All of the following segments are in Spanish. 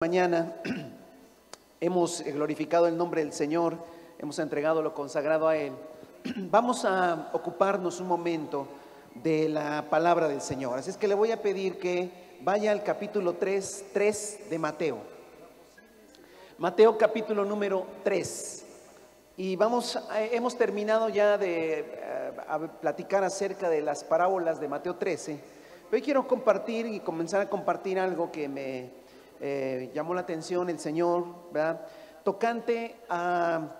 Mañana hemos glorificado el nombre del Señor, hemos entregado lo consagrado a Él. Vamos a ocuparnos un momento de la palabra del Señor. Así es que le voy a pedir que vaya al capítulo 3 de Mateo. Mateo capítulo número 3. Y hemos terminado ya de platicar acerca de las parábolas de Mateo 13. Pero hoy quiero compartir y comenzar a compartir algo que me llamó la atención el Señor, ¿verdad? Tocante a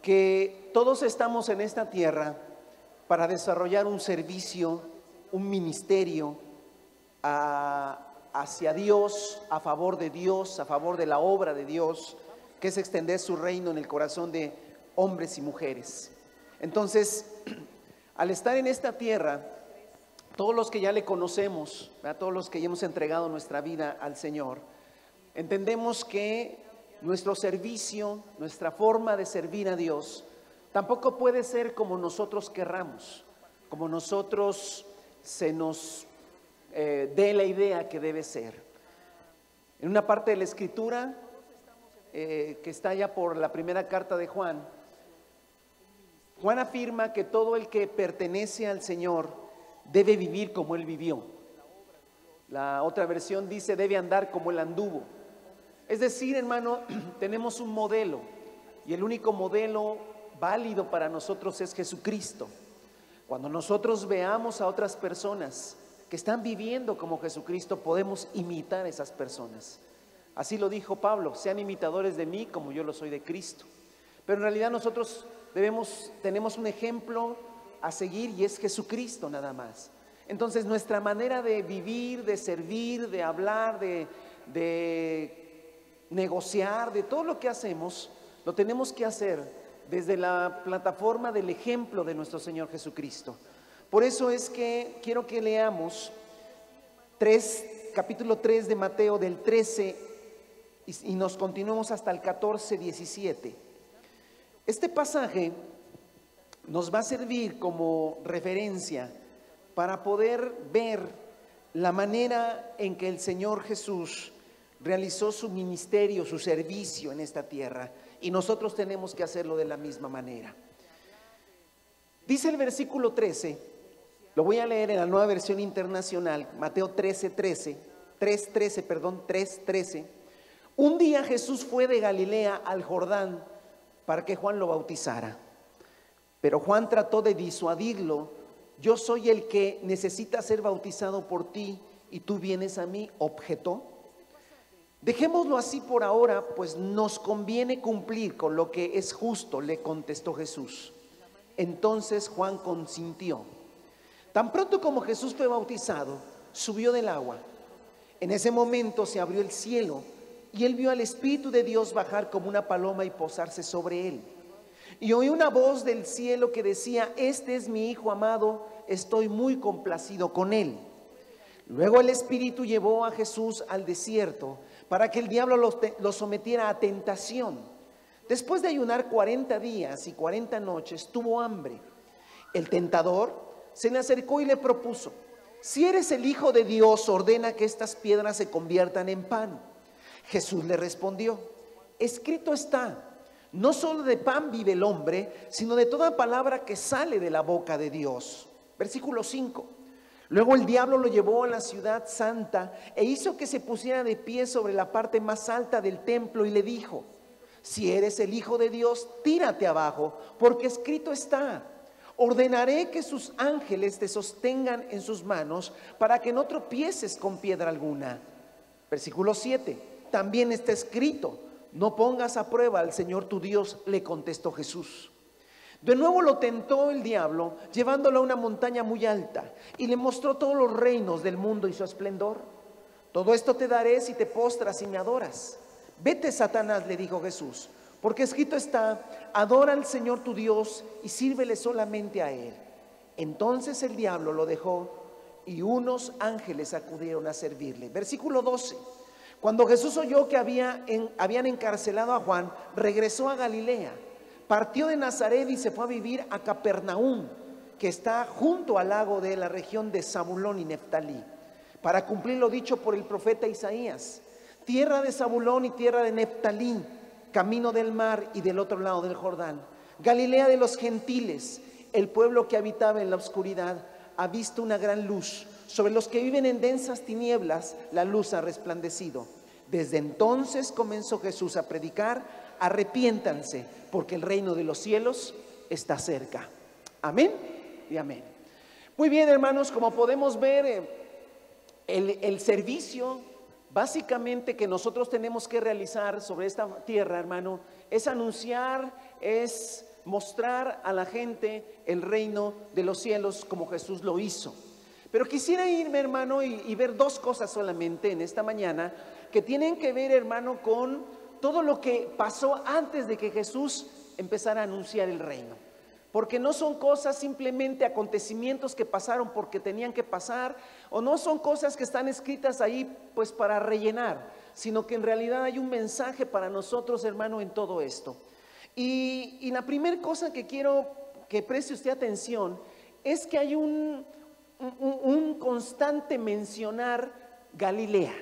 que todos estamos en esta tierra para desarrollar un servicio, un ministerio hacia Dios, a favor de Dios, a favor de la obra de Dios, que es extender su reino en el corazón de hombres y mujeres. Entonces, al estar en esta tierra, todos los que ya le conocemos, ¿verdad? Todos los que ya hemos entregado nuestra vida al Señor, entendemos que nuestro servicio, nuestra forma de servir a Dios, tampoco puede ser como nosotros querramos, como nosotros se nos dé la idea que debe ser. En una parte de la Escritura, que está ya por la primera carta de Juan, Juan afirma que todo el que pertenece al Señor debe vivir como Él vivió. La otra versión dice debe andar como Él anduvo. Es decir, hermano, tenemos un modelo y el único modelo válido para nosotros es Jesucristo. Cuando nosotros veamos a otras personas que están viviendo como Jesucristo, podemos imitar a esas personas. Así lo dijo Pablo: sean imitadores de mí como yo lo soy de Cristo. Pero en realidad nosotros tenemos un ejemplo a seguir y es Jesucristo nada más. Entonces nuestra manera de vivir, de servir, de hablar, de negociar, de todo lo que hacemos, lo tenemos que hacer desde la plataforma del ejemplo de nuestro Señor Jesucristo. Por eso es que quiero que leamos capítulo 3 de Mateo, del 13 y nos continuemos hasta el 14, 17. Este pasaje nos va a servir como referencia para poder ver la manera en que el Señor Jesús realizó su ministerio, su servicio en esta tierra, y nosotros tenemos que hacerlo de la misma manera. Dice el versículo 13, lo voy a leer en la Nueva Versión Internacional, Mateo 3:13. Un día Jesús fue de Galilea al Jordán para que Juan lo bautizara. Pero Juan trató de disuadirlo. Yo soy el que necesita ser bautizado por ti y tú vienes a mí, objetó. Dejémoslo así por ahora, pues nos conviene cumplir con lo que es justo, le contestó Jesús. Entonces Juan consintió. Tan pronto como Jesús fue bautizado, subió del agua. En ese momento se abrió el cielo y él vio al Espíritu de Dios bajar como una paloma y posarse sobre él. Y oí una voz del cielo que decía: este es mi Hijo amado, estoy muy complacido con él. Luego el Espíritu llevó a Jesús al desierto para que el diablo lo sometiera a tentación. Después de ayunar 40 días y 40 noches, tuvo hambre. El tentador se le acercó y le propuso: si eres el Hijo de Dios, ordena que estas piedras se conviertan en pan. Jesús le respondió: escrito está, no solo de pan vive el hombre, sino de toda palabra que sale de la boca de Dios. Versículo 5. Luego el diablo lo llevó a la ciudad santa e hizo que se pusiera de pie sobre la parte más alta del templo y le dijo: si eres el Hijo de Dios, tírate abajo, porque escrito está, ordenaré que sus ángeles te sostengan en sus manos para que no tropieces con piedra alguna. Versículo 7. También está escrito: no pongas a prueba al Señor tu Dios, le contestó Jesús. De nuevo lo tentó el diablo, llevándolo a una montaña muy alta, y le mostró todos los reinos del mundo y su esplendor. Todo esto te daré si te postras y me adoras. Vete, Satanás, le dijo Jesús, porque escrito está: adora al Señor tu Dios y sírvele solamente a Él. Entonces el diablo lo dejó y unos ángeles acudieron a servirle. Versículo 12. Cuando Jesús oyó que habían encarcelado a Juan, regresó a Galilea, partió de Nazaret y se fue a vivir a Capernaum, que está junto al lago de la región de Zabulón y Neftalí, para cumplir lo dicho por el profeta Isaías. tierra de Zabulón y tierra de Neftalí, camino del mar y del otro lado del Jordán. Galilea de los gentiles, el pueblo que habitaba en la oscuridad ha visto una gran luz. Sobre los que viven en densas tinieblas, la luz ha resplandecido. Desde entonces comenzó Jesús a predicar: arrepiéntanse, porque el reino de los cielos está cerca. Amén y amén. Muy bien, hermanos, como podemos ver, el servicio básicamente que nosotros tenemos que realizar sobre esta tierra, hermano, es anunciar, es mostrar a la gente el reino de los cielos como Jesús lo hizo. Pero quisiera irme, hermano, y ver dos cosas solamente en esta mañana que tienen que ver, hermano, con todo lo que pasó antes de que Jesús empezara a anunciar el reino. Porque no son cosas simplemente acontecimientos que pasaron porque tenían que pasar, o no son cosas que están escritas ahí pues para rellenar, sino que en realidad hay un mensaje para nosotros, hermano, en todo esto. Y la primera cosa que quiero que preste usted atención es que hay un constante mencionar Galilea.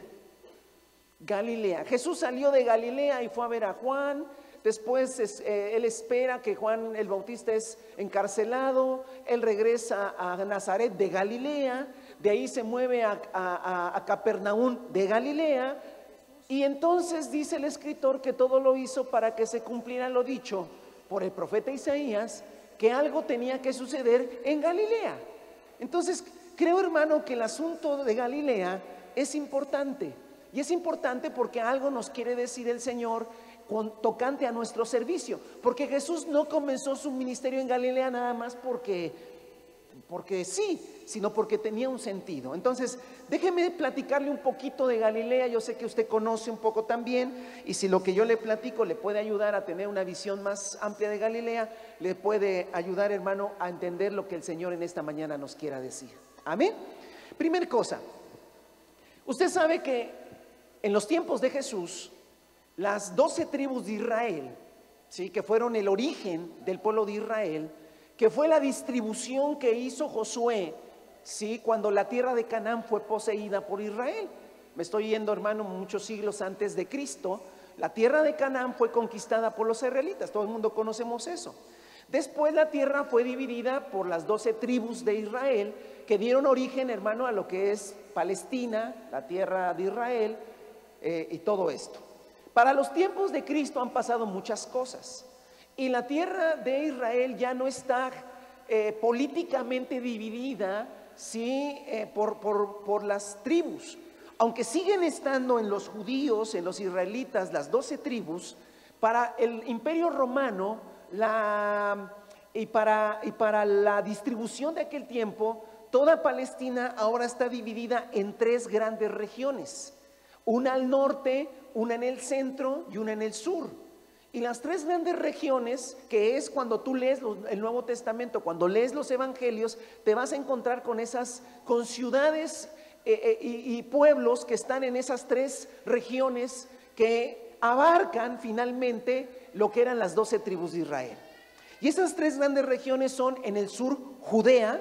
Galilea. Jesús salió de Galilea y fue a ver a Juan. Después él espera que Juan el Bautista es encarcelado. Él regresa a Nazaret de Galilea. De ahí se mueve a Capernaum de Galilea. Y entonces dice el escritor que todo lo hizo para que se cumpliera lo dicho por el profeta Isaías, que algo tenía que suceder en Galilea. Entonces creo, hermano, que el asunto de Galilea es importante. Y es importante porque algo nos quiere decir el Señor tocante a nuestro servicio. Porque Jesús no comenzó su ministerio en Galilea nada más porque sí, sino porque tenía un sentido. Entonces, déjeme platicarle un poquito de Galilea. Yo sé que usted conoce un poco también, y si lo que yo le platico le puede ayudar a tener una visión más amplia de Galilea, le puede ayudar, hermano, a entender lo que el Señor en esta mañana nos quiera decir. Amén. Primera cosa, usted sabe que en los tiempos de Jesús, las 12 tribus de Israel, ¿sí?, que fueron el origen del pueblo de Israel, que fue la distribución que hizo Josué, ¿sí?, cuando la tierra de Canaán fue poseída por Israel. Me estoy yendo, hermano, muchos siglos antes de Cristo. La tierra de Canaán fue conquistada por los israelitas, todo el mundo conocemos eso. Después la tierra fue dividida por las 12 tribus de Israel, que dieron origen, hermano, a lo que es Palestina, la tierra de Israel, y todo esto. Para los tiempos de Cristo han pasado muchas cosas, y la tierra de Israel ya no está políticamente dividida, ¿sí?, por las tribus. Aunque siguen estando en los judíos, en los israelitas, las 12 tribus, para el imperio romano y para la distribución de aquel tiempo, toda Palestina ahora está dividida en 3 grandes regiones. Una al norte, una en el centro y una en el sur. Y las 3 grandes regiones, que es cuando tú lees el Nuevo Testamento, cuando lees los evangelios, te vas a encontrar con ciudades y pueblos que están en esas 3 regiones que abarcan finalmente lo que eran las 12 tribus de Israel. Y esas 3 grandes regiones son: en el sur, Judea;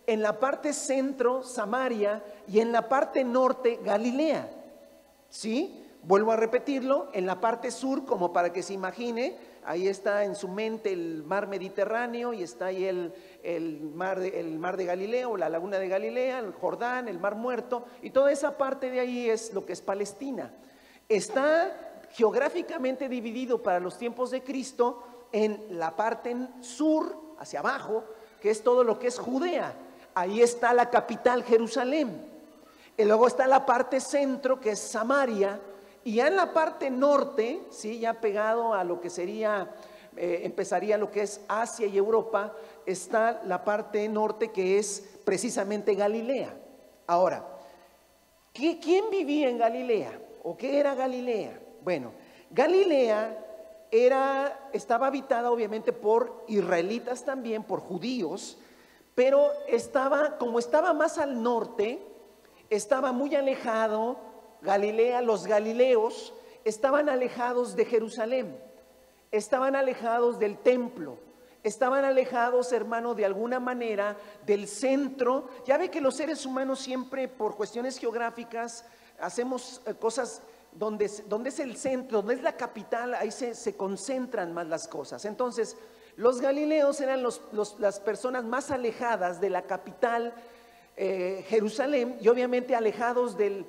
en la parte centro, Samaria; y en la parte norte, Galilea. ¿Sí? Vuelvo a repetirlo: en la parte sur, como para que se imagine, ahí está en su mente el mar Mediterráneo, y está ahí el mar de Galilea, o la laguna de Galilea, el Jordán, el mar Muerto, y toda esa parte de ahí es lo que es Palestina. Está geográficamente dividido para los tiempos de Cristo en la parte sur, hacia abajo, que es todo lo que es Judea. Ahí está la capital, Jerusalén. Y luego está la parte centro, que es Samaria. Y ya en la parte norte, ¿sí?, ya pegado a lo que sería, empezaría lo que es Asia y Europa, está la parte norte, que es precisamente Galilea. Ahora, ¿quién vivía en Galilea? ¿O qué era Galilea? Bueno, Galilea estaba habitada obviamente por israelitas también, por judíos, pero como estaba más al norte, estaba muy alejado. Galilea, los galileos estaban alejados de Jerusalén, estaban alejados del templo, estaban alejados, hermano, de alguna manera del centro. Ya ve que los seres humanos siempre, por cuestiones geográficas, hacemos cosas donde es el centro, donde es la capital, ahí se concentran más las cosas. Entonces, los galileos eran las personas más alejadas de la capital, Jerusalén, y obviamente alejados del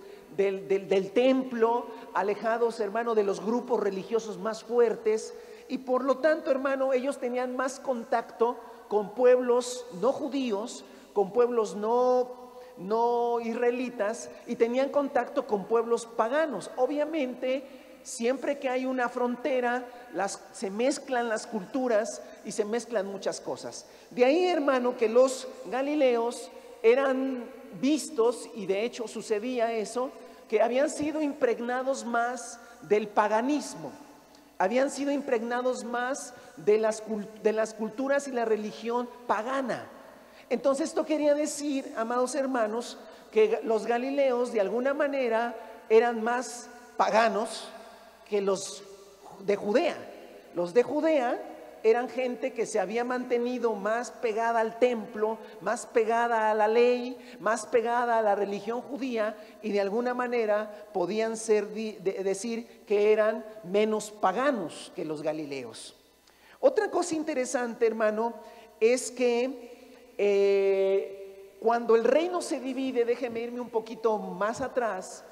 templo, alejados, hermano, de los grupos religiosos más fuertes, y por lo tanto, hermano, ellos tenían más contacto con pueblos no judíos, con pueblos no israelitas, y tenían contacto con pueblos paganos. Obviamente, siempre que hay una frontera, se mezclan las culturas y se mezclan muchas cosas. De ahí, hermano, que los galileos eran vistos, y de hecho sucedía eso, que habían sido impregnados más del paganismo, habían sido impregnados más de las culturas y la religión pagana. Entonces esto quería decir, amados hermanos, que los galileos de alguna manera eran más paganos que los de Judea. Los de Judea eran gente que se había mantenido más pegada al templo, más pegada a la ley, más pegada a la religión judía, y de alguna manera podían decir que eran menos paganos que los galileos. Otra cosa interesante, hermano, es que cuando el reino se divide, déjeme irme un poquito más atrás,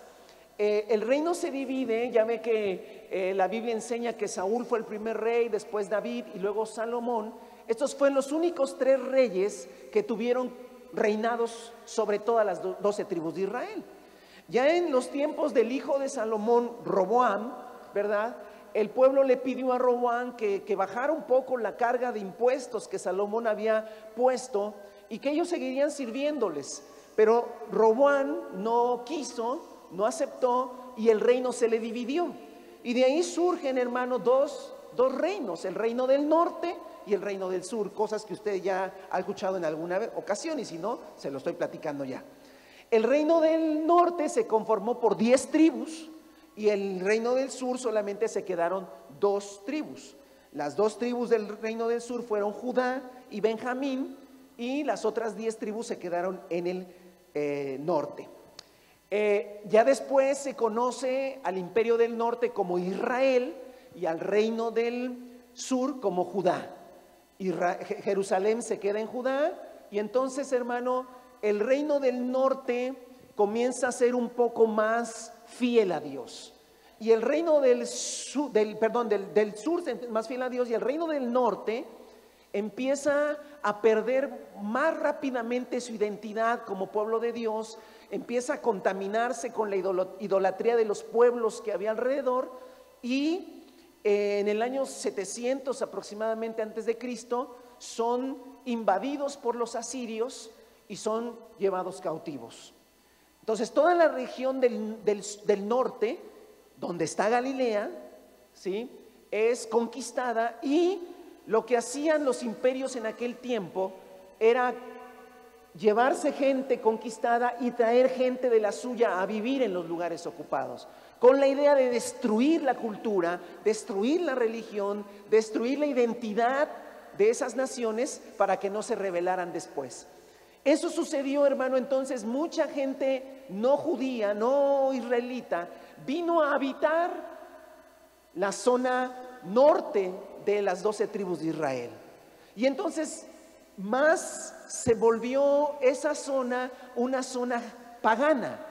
el reino se divide, ya ve que la Biblia enseña que Saúl fue el primer rey, después David y luego Salomón. Estos fueron los únicos 3 reyes que tuvieron reinados sobre todas las 12 tribus de Israel. Ya en los tiempos del hijo de Salomón, Roboam, ¿verdad? El pueblo le pidió a Roboam que bajara un poco la carga de impuestos que Salomón había puesto y que ellos seguirían sirviéndoles. Pero Roboam no quiso, no aceptó, y el reino se le dividió. Y de ahí surgen, hermano, dos reinos, el reino del norte y el reino del sur, cosas que usted ya ha escuchado en alguna ocasión, y si no, se lo estoy platicando ya. El reino del norte se conformó por 10 tribus, y el reino del sur solamente se quedaron 2 tribus. Las 2 tribus del reino del sur fueron Judá y Benjamín, y las otras 10 tribus se quedaron en el norte. Ya después se conoce al imperio del norte como Israel y al reino del sur como Judá. Jerusalén se queda en Judá, y entonces, hermano, el reino del norte comienza a ser un poco más fiel a Dios, y el reino del sur más fiel a Dios, y el reino del norte empieza a perder más rápidamente su identidad como pueblo de Dios, empieza a contaminarse con la idolatría de los pueblos que había alrededor, y en el año 700 aproximadamente antes de Cristo son invadidos por los asirios y son llevados cautivos. Entonces toda la región del norte, donde está Galilea, ¿sí?, es conquistada, y lo que hacían los imperios en aquel tiempo era llevarse gente conquistada y traer gente de la suya a vivir en los lugares ocupados, con la idea de destruir la cultura, destruir la religión, destruir la identidad de esas naciones para que no se rebelaran después. Eso sucedió, hermano. Entonces mucha gente no judía, no israelita, vino a habitar la zona norte de las 12 tribus de Israel. Y entonces más se volvió esa zona una zona pagana.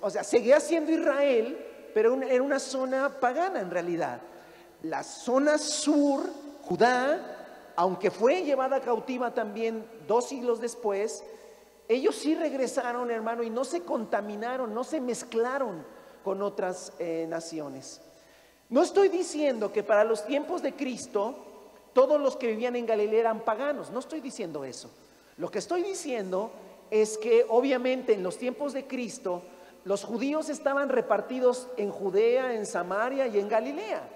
O sea, seguía siendo Israel, pero era una zona pagana en realidad. La zona sur, Judá, aunque fue llevada cautiva también 2 siglos después, ellos sí regresaron, hermano, y no se contaminaron, no se mezclaron con otras naciones. No estoy diciendo que para los tiempos de Cristo todos los que vivían en Galilea eran paganos, no estoy diciendo eso. Lo que estoy diciendo es que obviamente en los tiempos de Cristo los judíos estaban repartidos en Judea, en Samaria y en Galilea,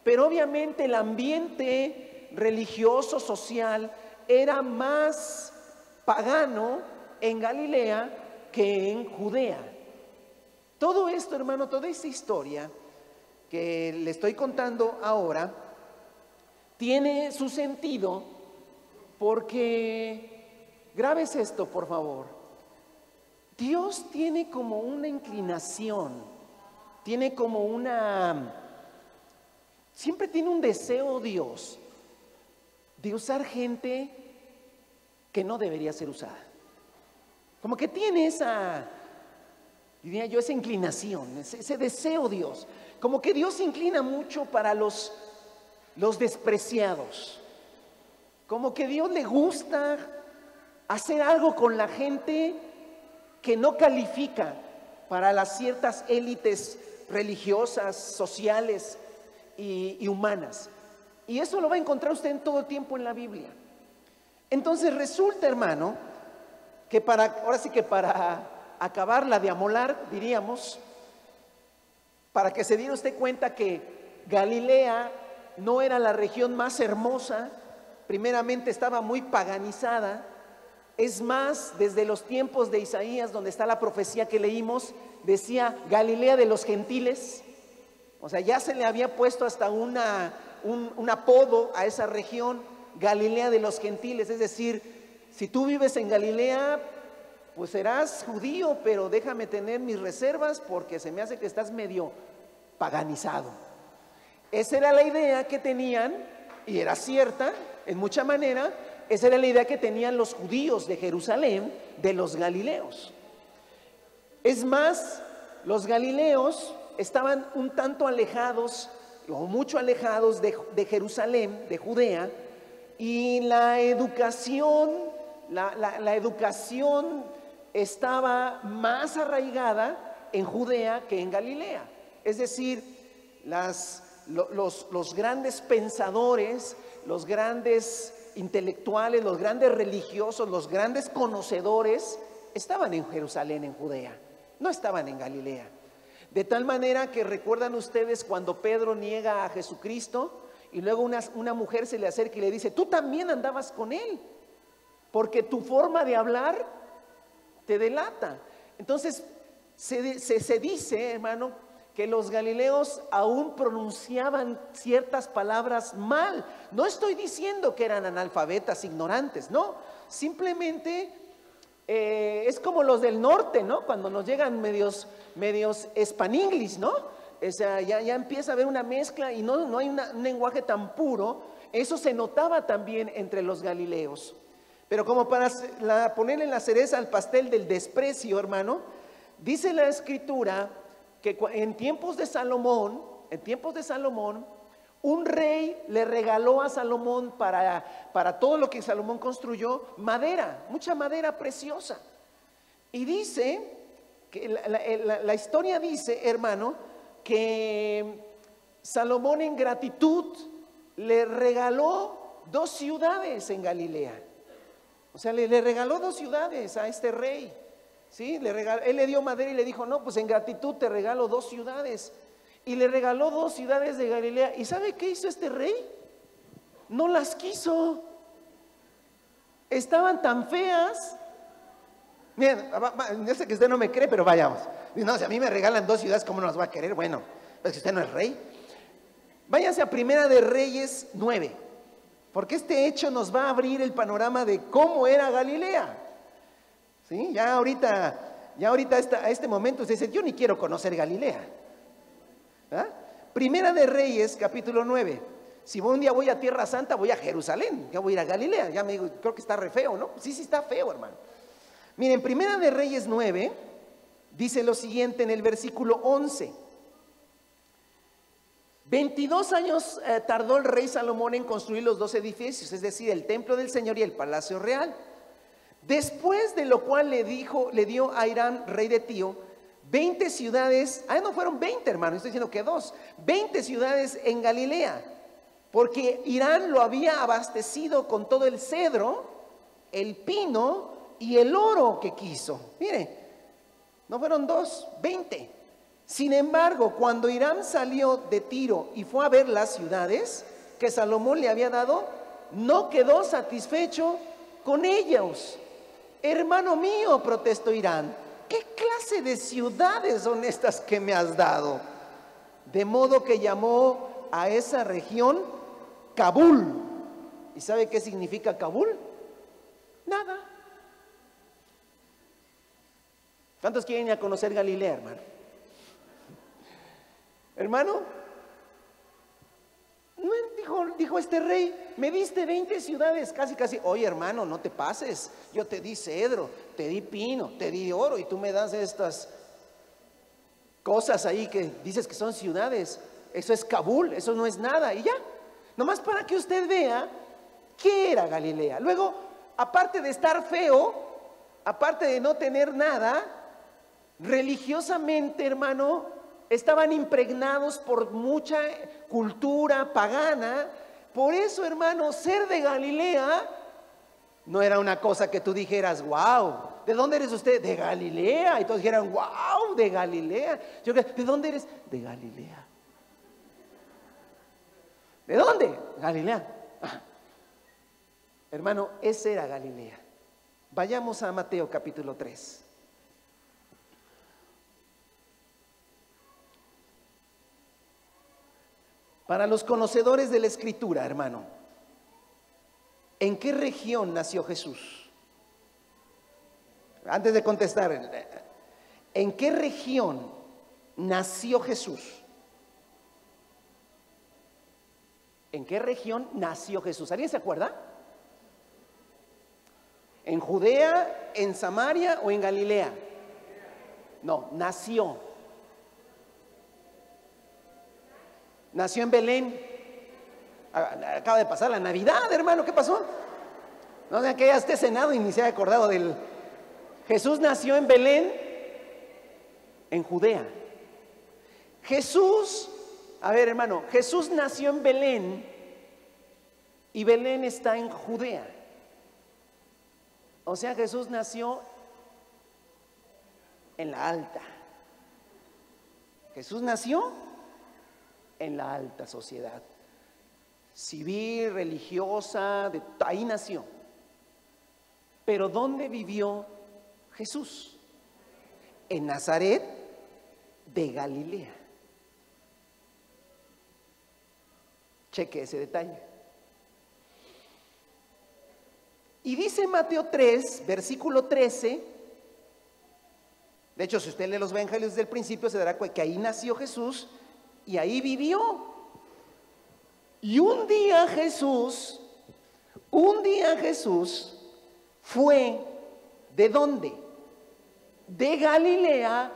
pero obviamente el ambiente religioso, social, era más pagano en Galilea que en Judea. Todo esto, hermano, toda esta historia que le estoy contando ahora tiene su sentido porque, grabes esto por favor, Dios tiene como una inclinación tiene como siempre tiene un deseo Dios de usar gente que no debería ser usada. Como que tiene diría yo, esa inclinación, ese deseo Dios. Como que Dios se inclina mucho para los despreciados. Como que Dios le gusta hacer algo con la gente que no califica para las ciertas élites religiosas, sociales y humanas. Y eso lo va a encontrar usted en todo tiempo en la Biblia. Entonces resulta, hermano, que ahora sí que para acabarla de amolar, diríamos, para que se diera usted cuenta que Galilea no era la región más hermosa, primeramente estaba muy paganizada. Es más, desde los tiempos de Isaías, donde está la profecía que leímos, decía Galilea de los gentiles. O sea, ya se le había puesto hasta un apodo a esa región, Galilea de los gentiles. Es decir, si tú vives en Galilea, pues serás judío, pero déjame tener mis reservas porque se me hace que estás medio paganizado. Esa era la idea que tenían, y era cierta en mucha manera. Esa era la idea que tenían los judíos de Jerusalén de los galileos. Es más, los galileos estaban un tanto alejados, o mucho alejados de Jerusalén, de Judea, y la educación estaba más arraigada en Judea que en Galilea. Es decir, los grandes pensadores, los grandes intelectuales, los grandes religiosos, los grandes conocedores estaban en Jerusalén, en Judea, no estaban en Galilea. De tal manera que recuerdan ustedes cuando Pedro niega a Jesucristo y luego una mujer se le acerca y le dice: tú también andabas con él, porque tu forma de hablar te delata. Entonces se dice, hermano, que los galileos aún pronunciaban ciertas palabras mal. No estoy diciendo que eran analfabetas, ignorantes, no. Simplemente es como los del norte, ¿no? Cuando nos llegan medios spanglish, ¿no? O sea, ya empieza a haber una mezcla y no hay un lenguaje tan puro. Eso se notaba también entre los galileos. Pero como para ponerle la cereza al pastel del desprecio, hermano, dice la Escritura que en tiempos de Salomón, un rey le regaló a Salomón para todo lo que Salomón construyó, madera, mucha madera preciosa. Y dice, que la historia dice, hermano, que Salomón en gratitud le regaló 2 ciudades en Galilea. O sea, le regaló 2 ciudades a este rey. ¿Sí? Él le dio madera y le dijo: no, pues en gratitud te regalo 2 ciudades. Y le regaló 2 ciudades de Galilea. ¿Y sabe qué hizo este rey? No las quiso. Estaban tan feas. Miren, yo sé que usted no me cree, pero vayamos. No, si a mí me regalan 2 ciudades, ¿cómo no las va a querer? Bueno, pues que usted no es rey. Váyase a Primera de Reyes 9, porque este hecho nos va a abrir el panorama de cómo era Galilea. ¿Sí? Ya ahorita a este momento usted dice: yo ni quiero conocer Galilea. ¿Ah? Primera de Reyes, capítulo 9. Si un día voy a Tierra Santa, voy a Jerusalén. Ya voy a ir a Galilea. Ya me digo, creo que está re feo, ¿no? Sí, está feo, hermano. Miren, Primera de Reyes 9 dice lo siguiente en el versículo 11. 22 años tardó el rey Salomón en construir los 2 edificios, es decir, el templo del Señor y el palacio real. Después de lo cual le dio a Hiram, rey de Tiro, 20 ciudades. No fueron 20, hermano, estoy diciendo que 2. 20 ciudades en Galilea, porque Hiram lo había abastecido con todo el cedro, el pino y el oro que quiso. Mire, no fueron 2, 20. Sin embargo, cuando Hiram salió de Tiro y fue a ver las ciudades que Salomón le había dado, no quedó satisfecho con ellos. Hermano mío, protestó Hiram, ¿qué clase de ciudades son estas que me has dado? De modo que llamó a esa región Kabul. ¿Y sabe qué significa Kabul? Nada. ¿Cuántos quieren ir a conocer Galilea, hermano? Hermano, no, dijo este rey, me diste 20 ciudades, casi, oye hermano, no te pases, yo te di cedro, te di pino, te di oro y tú me das estas cosas ahí que dices que son ciudades. Eso es Kabul, eso no es nada. Y ya, nomás para que usted vea qué era Galilea. Luego, aparte de estar feo, aparte de no tener nada, religiosamente, hermano, estaban impregnados por mucha cultura pagana. Por eso, hermano, ser de Galilea no era una cosa que tú dijeras, wow, ¿de dónde eres usted? De Galilea. Y todos dijeran, wow, de Galilea. Yo, ¿de dónde eres? De Galilea. ¿De dónde? Galilea. Ah. Hermano, ese era Galilea. Vayamos a Mateo capítulo 3. Para los conocedores de la Escritura, hermano, ¿en qué región nació Jesús? Antes de contestar, ¿en qué región nació Jesús? ¿En qué región nació Jesús? ¿Alguien se acuerda? ¿En Judea, en Samaria o en Galilea? No, nació. Nació en Belén. Acaba de pasar la Navidad, hermano, ¿qué pasó? No sé, que ya esté cenado y ni se haya acordado del... Jesús nació en Belén, en Judea. Jesús, a ver hermano, Jesús nació en Belén y Belén está en Judea. O sea, Jesús nació en la alta. Jesús nació en la alta sociedad civil, religiosa, ahí nació. Pero ¿dónde vivió Jesús? En Nazaret de Galilea. Cheque ese detalle. Y dice Mateo 3, versículo 13. De hecho, si usted lee los evangelios desde el principio, se dará cuenta que ahí nació Jesús y ahí vivió. Y un día Jesús fue, ¿de dónde? De Galilea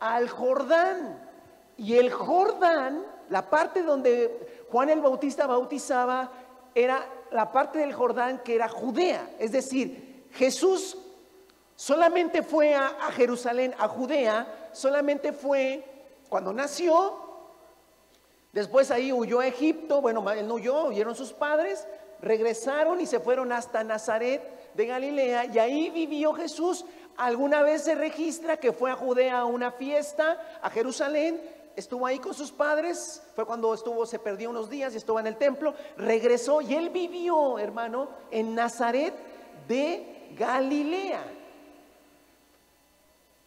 al Jordán. Y el Jordán, la parte donde Juan el Bautista bautizaba, era la parte del Jordán que era Judea. Es decir, Jesús solamente fue a Jerusalén, a Judea, solamente fue cuando nació. Después ahí huyó a Egipto. Bueno, él no huyó, huyeron sus padres, regresaron y se fueron hasta Nazaret de Galilea, y ahí vivió Jesús. Alguna vez se registra que fue a Judea a una fiesta, a Jerusalén, estuvo ahí con sus padres, fue cuando se perdió unos días y estuvo en el templo, regresó y él vivió, hermano, en Nazaret de Galilea.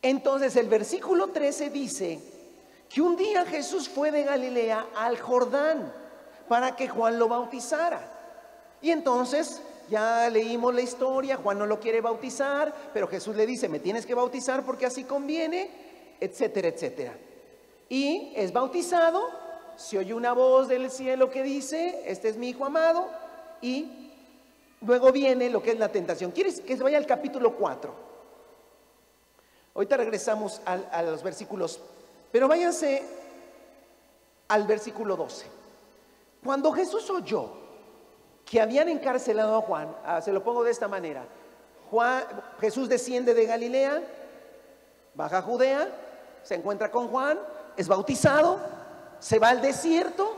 Entonces el versículo 13 dice que un día Jesús fue de Galilea al Jordán para que Juan lo bautizara. Y entonces ya leímos la historia, Juan no lo quiere bautizar, pero Jesús le dice, me tienes que bautizar porque así conviene, etcétera, etcétera. Y es bautizado, se oye una voz del cielo que dice, este es mi hijo amado, y luego viene lo que es la tentación. ¿Quieres que se vaya al capítulo 4? Ahorita regresamos a los versículos, pero váyanse al versículo 12. Cuando Jesús oyó que habían encarcelado a Juan, se lo pongo de esta manera: Jesús desciende de Galilea, baja a Judea, se encuentra con Juan, es bautizado, se va al desierto,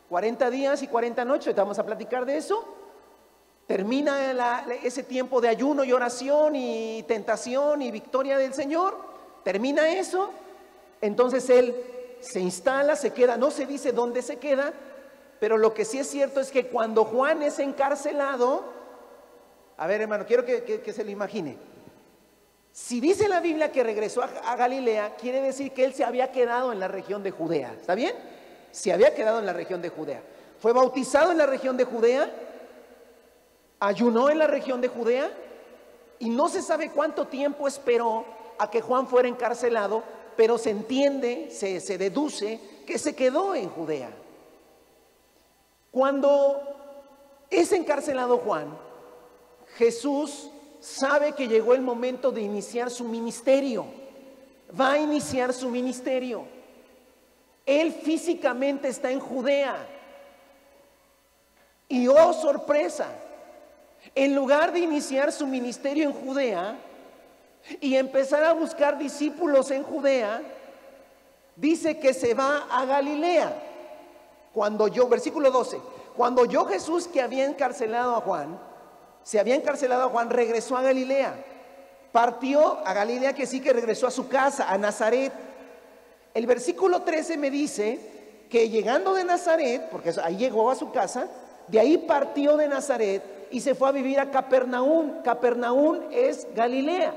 40 días y 40 noches, ahorita vamos a platicar de eso. Termina ese tiempo de ayuno y oración y tentación y victoria del Señor, termina eso. Entonces él se instala, se queda, no se dice dónde se queda, pero lo que sí es cierto es que cuando Juan es encarcelado, a ver hermano, quiero que se lo imagine. Si dice la Biblia que regresó a Galilea, quiere decir que él se había quedado en la región de Judea. ¿Está bien? Se había quedado en la región de Judea. Fue bautizado en la región de Judea, ayunó en la región de Judea, y no se sabe cuánto tiempo esperó a que Juan fuera encarcelado, pero se entiende, se deduce que se quedó en Judea. Cuando es encarcelado Juan, Jesús sabe que llegó el momento de iniciar su ministerio. Va a iniciar su ministerio. Él físicamente está en Judea. Y oh sorpresa, en lugar de iniciar su ministerio en Judea y empezar a buscar discípulos en Judea, dice que se va a Galilea. Versículo 12, cuando oyó Jesús que había encarcelado a Juan, regresó a Galilea. Partió a Galilea, que sí, que regresó a su casa, a Nazaret. El versículo 13 me dice que llegando de Nazaret, porque ahí llegó a su casa, de ahí partió de Nazaret y se fue a vivir a Capernaum. Capernaum es Galilea.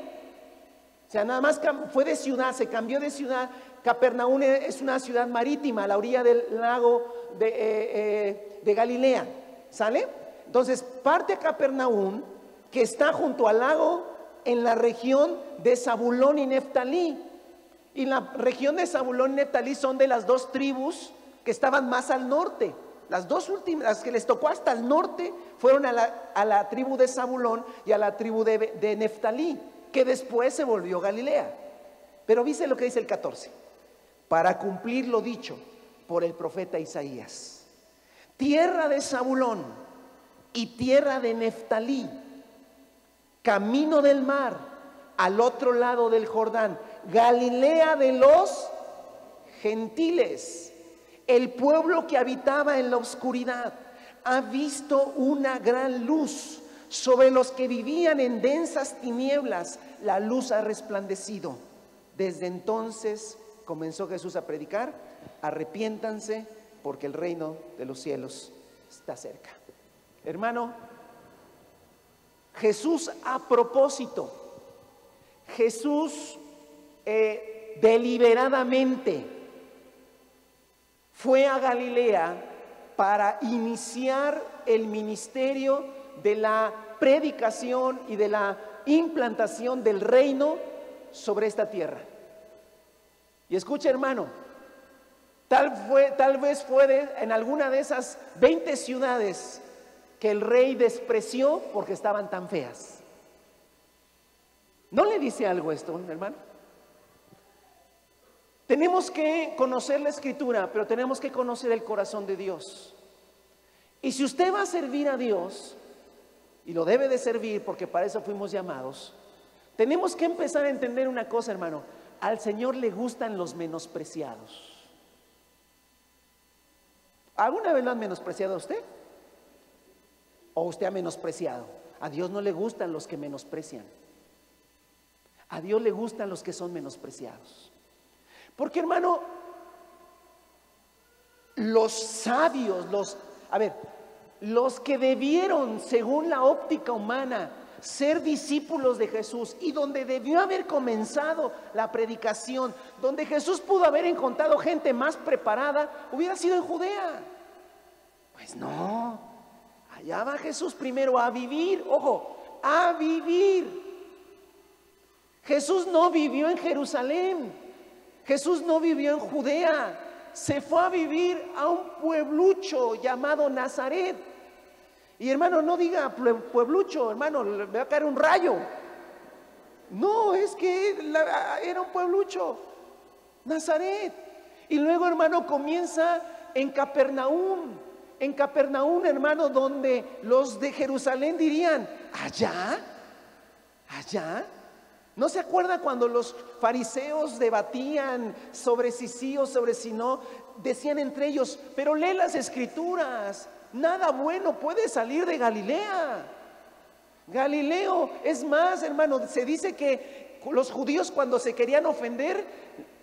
O sea, nada más fue de ciudad, se cambió de ciudad. Capernaum es una ciudad marítima a la orilla del lago de Galilea. ¿Sale? Entonces parte a Capernaum, que está junto al lago, en la región de Zabulón y Neftalí. Y la región de Zabulón y Neftalí son de las dos tribus que estaban más al norte. Las dos últimas, las que les tocó hasta el norte, fueron a la tribu de Zabulón y a la tribu de Neftalí, que después se volvió Galilea. Pero dice lo que dice el 14: para cumplir lo dicho por el profeta Isaías, tierra de Zabulón y tierra de Neftalí, camino del mar, al otro lado del Jordán, Galilea de los gentiles. El pueblo que habitaba en la oscuridad ha visto una gran luz. Sobre los que vivían en densas tinieblas, la luz ha resplandecido. Desde entonces comenzó Jesús a predicar: arrepiéntanse, porque el reino de los cielos está cerca. Hermano, Jesús a propósito, Jesús deliberadamente fue a Galilea para iniciar el ministerio de la predicación y de la implantación del reino sobre esta tierra. Y escucha, hermano, tal vez fue en alguna de esas 20 ciudades que el rey despreció porque estaban tan feas. ¿No le dice algo esto, hermano? Tenemos que conocer la Escritura, pero tenemos que conocer el corazón de Dios. Y si usted va a servir a Dios, y lo debe de servir porque para eso fuimos llamados, tenemos que empezar a entender una cosa, hermano: al Señor le gustan los menospreciados. ¿Alguna vez lo han menospreciado a usted? ¿O usted ha menospreciado? A Dios no le gustan los que menosprecian. A Dios le gustan los que son menospreciados. Porque, hermano, los sabios, los que debieron, según la óptica humana, ser discípulos de Jesús, y donde debió haber comenzado la predicación, donde Jesús pudo haber encontrado gente más preparada, hubiera sido en Judea. Pues no, allá va Jesús primero a vivir, ojo, a vivir. Jesús no vivió en Jerusalén, Jesús no vivió en Judea, se fue a vivir a un pueblucho llamado Nazaret. Y hermano, no diga pueblucho, hermano, le va a caer un rayo. No, es que era un pueblucho, Nazaret. Y luego, hermano, comienza en Capernaum. En Capernaum, hermano, donde los de Jerusalén dirían: ¿allá? ¿Allá? ¿No se acuerda cuando los fariseos debatían sobre si sí o sobre si no? Decían entre ellos: pero lee las Escrituras, nada bueno puede salir de Galilea. Galileo, es más, hermano, se dice que los judíos, cuando se querían ofender,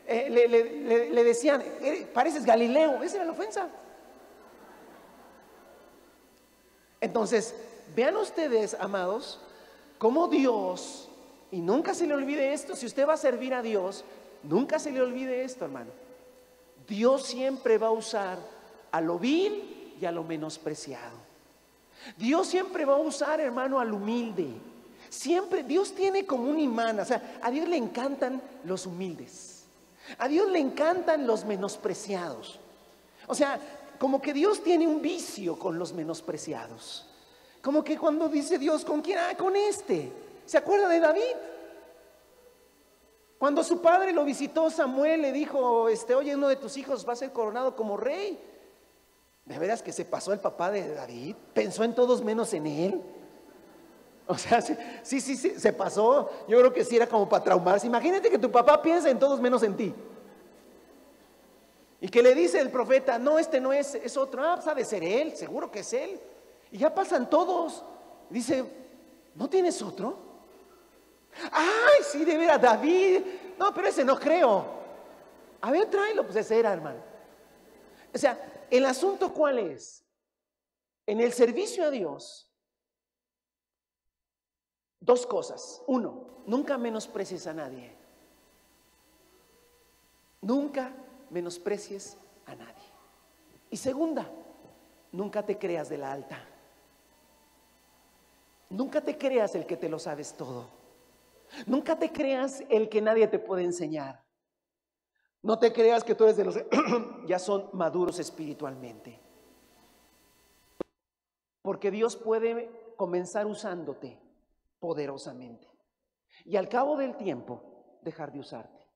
le decían: pareces Galileo. Esa era la ofensa. Entonces, vean ustedes, amados, cómo Dios, y nunca se le olvide esto, si usted va a servir a Dios, nunca se le olvide esto, hermano: Dios siempre va a usar a lo vil y a lo menospreciado. Dios siempre va a usar, hermano, al humilde. Siempre, Dios tiene como un imán, o sea, a Dios le encantan los humildes. A Dios le encantan los menospreciados. O sea, como que Dios tiene un vicio con los menospreciados. Como que cuando dice Dios, ¿con quién? Ah, con este. ¿Se acuerda de David? Cuando su padre lo visitó, Samuel le dijo, oye, uno de tus hijos va a ser coronado como rey. ¿De veras que se pasó el papá de David? Pensó en todos menos en él. O sea, sí, se pasó. Yo creo que sí era como para traumarse. Imagínate que tu papá piensa en todos menos en ti. Y que le dice el profeta, no, este no es otro. Ah, pues ha de ser él, seguro que es él. Y ya pasan todos. Dice, ¿no tienes otro? Ay, sí, de veras, David. No, pero ese no creo. A ver, tráelo, pues ese era, hermano. O sea, el asunto ¿cuál es? En el servicio a Dios, dos cosas. Uno, nunca menosprecies a nadie. Nunca menosprecies a nadie. Y segunda, nunca te creas de la alta. Nunca te creas el que te lo sabes todo. Nunca te creas el que nadie te puede enseñar. No te creas que tú eres de los que ya son maduros espiritualmente. Porque Dios puede comenzar usándote poderosamente y al cabo del tiempo dejar de usarte.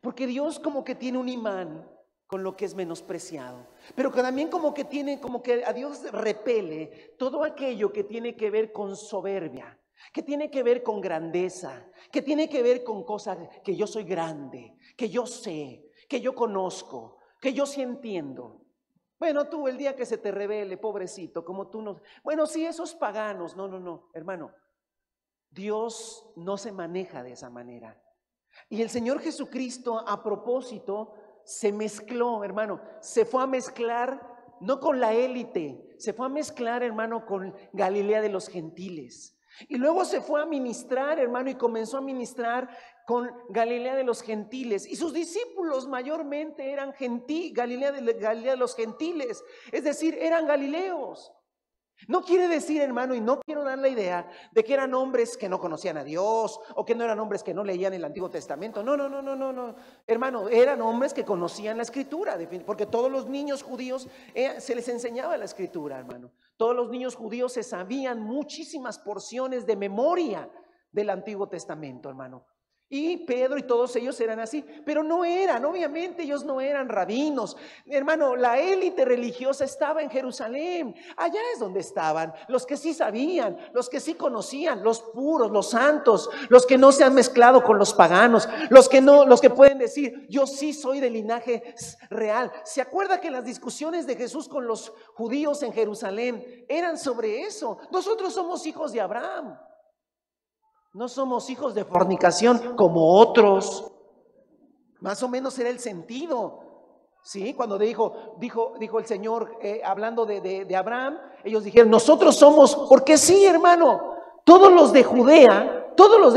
Porque Dios como que tiene un imán con lo que es menospreciado, pero que también como que a Dios repele todo aquello que tiene que ver con soberbia, que tiene que ver con grandeza, que tiene que ver con cosas que yo soy grande, que yo sé, que yo conozco, que yo sí entiendo. Bueno, tú el día que se te revele, pobrecito, como tú no. Bueno, sí, esos paganos, no, hermano. Dios no se maneja de esa manera. Y el Señor Jesucristo, a propósito, se mezcló, hermano, se fue a mezclar no con la élite, se fue a mezclar, hermano, con Galilea de los gentiles. Y luego se fue a ministrar, hermano, y comenzó a ministrar con Galilea de los gentiles. Y sus discípulos mayormente eran Galilea de los gentiles, es decir, eran galileos. No quiere decir, hermano, y no quiero dar la idea de que eran hombres que no conocían a Dios o que no eran hombres que no leían el Antiguo Testamento. No, hermano, eran hombres que conocían la Escritura, porque todos los niños judíos se les enseñaba la Escritura, hermano. Todos los niños judíos se sabían muchísimas porciones de memoria del Antiguo Testamento, hermano. Y Pedro y todos ellos eran así, pero no eran, obviamente ellos no eran rabinos. Hermano, la élite religiosa estaba en Jerusalén. Allá es donde estaban los que sí sabían, los que sí conocían, los puros, los santos, los que no se han mezclado con los paganos, los que pueden decir, yo sí soy de linaje real. ¿Se acuerda que las discusiones de Jesús con los judíos en Jerusalén eran sobre eso? Nosotros somos hijos de Abraham. No somos hijos de fornicación como otros. Más o menos era el sentido. ¿Sí? Cuando dijo el Señor, hablando de Abraham, ellos dijeron, nosotros somos, porque sí, hermano, todos los de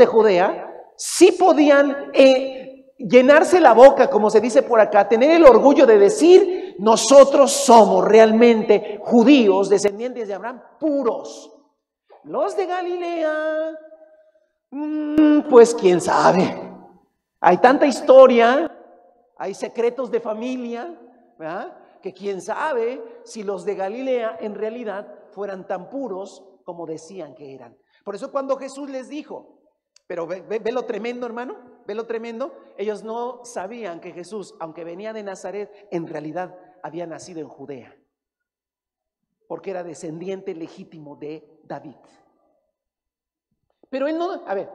Judea sí podían llenarse la boca, como se dice por acá, tener el orgullo de decir, nosotros somos realmente judíos, descendientes de Abraham, puros. Los de Galilea, pues quién sabe. Hay tanta historia, hay secretos de familia, ¿verdad? Que quién sabe si los de Galilea en realidad fueran tan puros como decían que eran. Por eso cuando Jesús les dijo, pero ve lo tremendo, hermano, ve lo tremendo, ellos no sabían que Jesús, aunque venía de Nazaret, en realidad había nacido en Judea, porque era descendiente legítimo de David. Pero él no, a ver,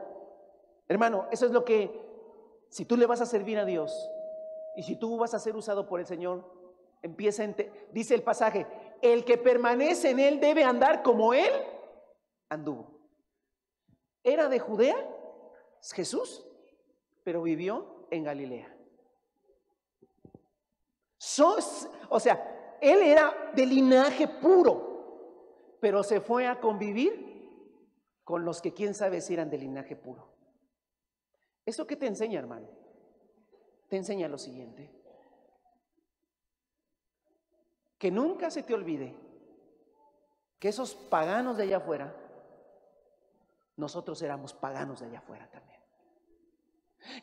hermano, eso es lo que, si tú le vas a servir a Dios y si tú vas a ser usado por el Señor, dice el pasaje, el que permanece en él debe andar como él anduvo. Era de Judea, Jesús, pero vivió en Galilea. O sea, él era de linaje puro, pero se fue a convivir con los que quién sabe si eran de linaje puro. ¿Eso qué te enseña, hermano? Te enseña lo siguiente: que nunca se te olvide que esos paganos de allá afuera, nosotros éramos paganos de allá afuera también.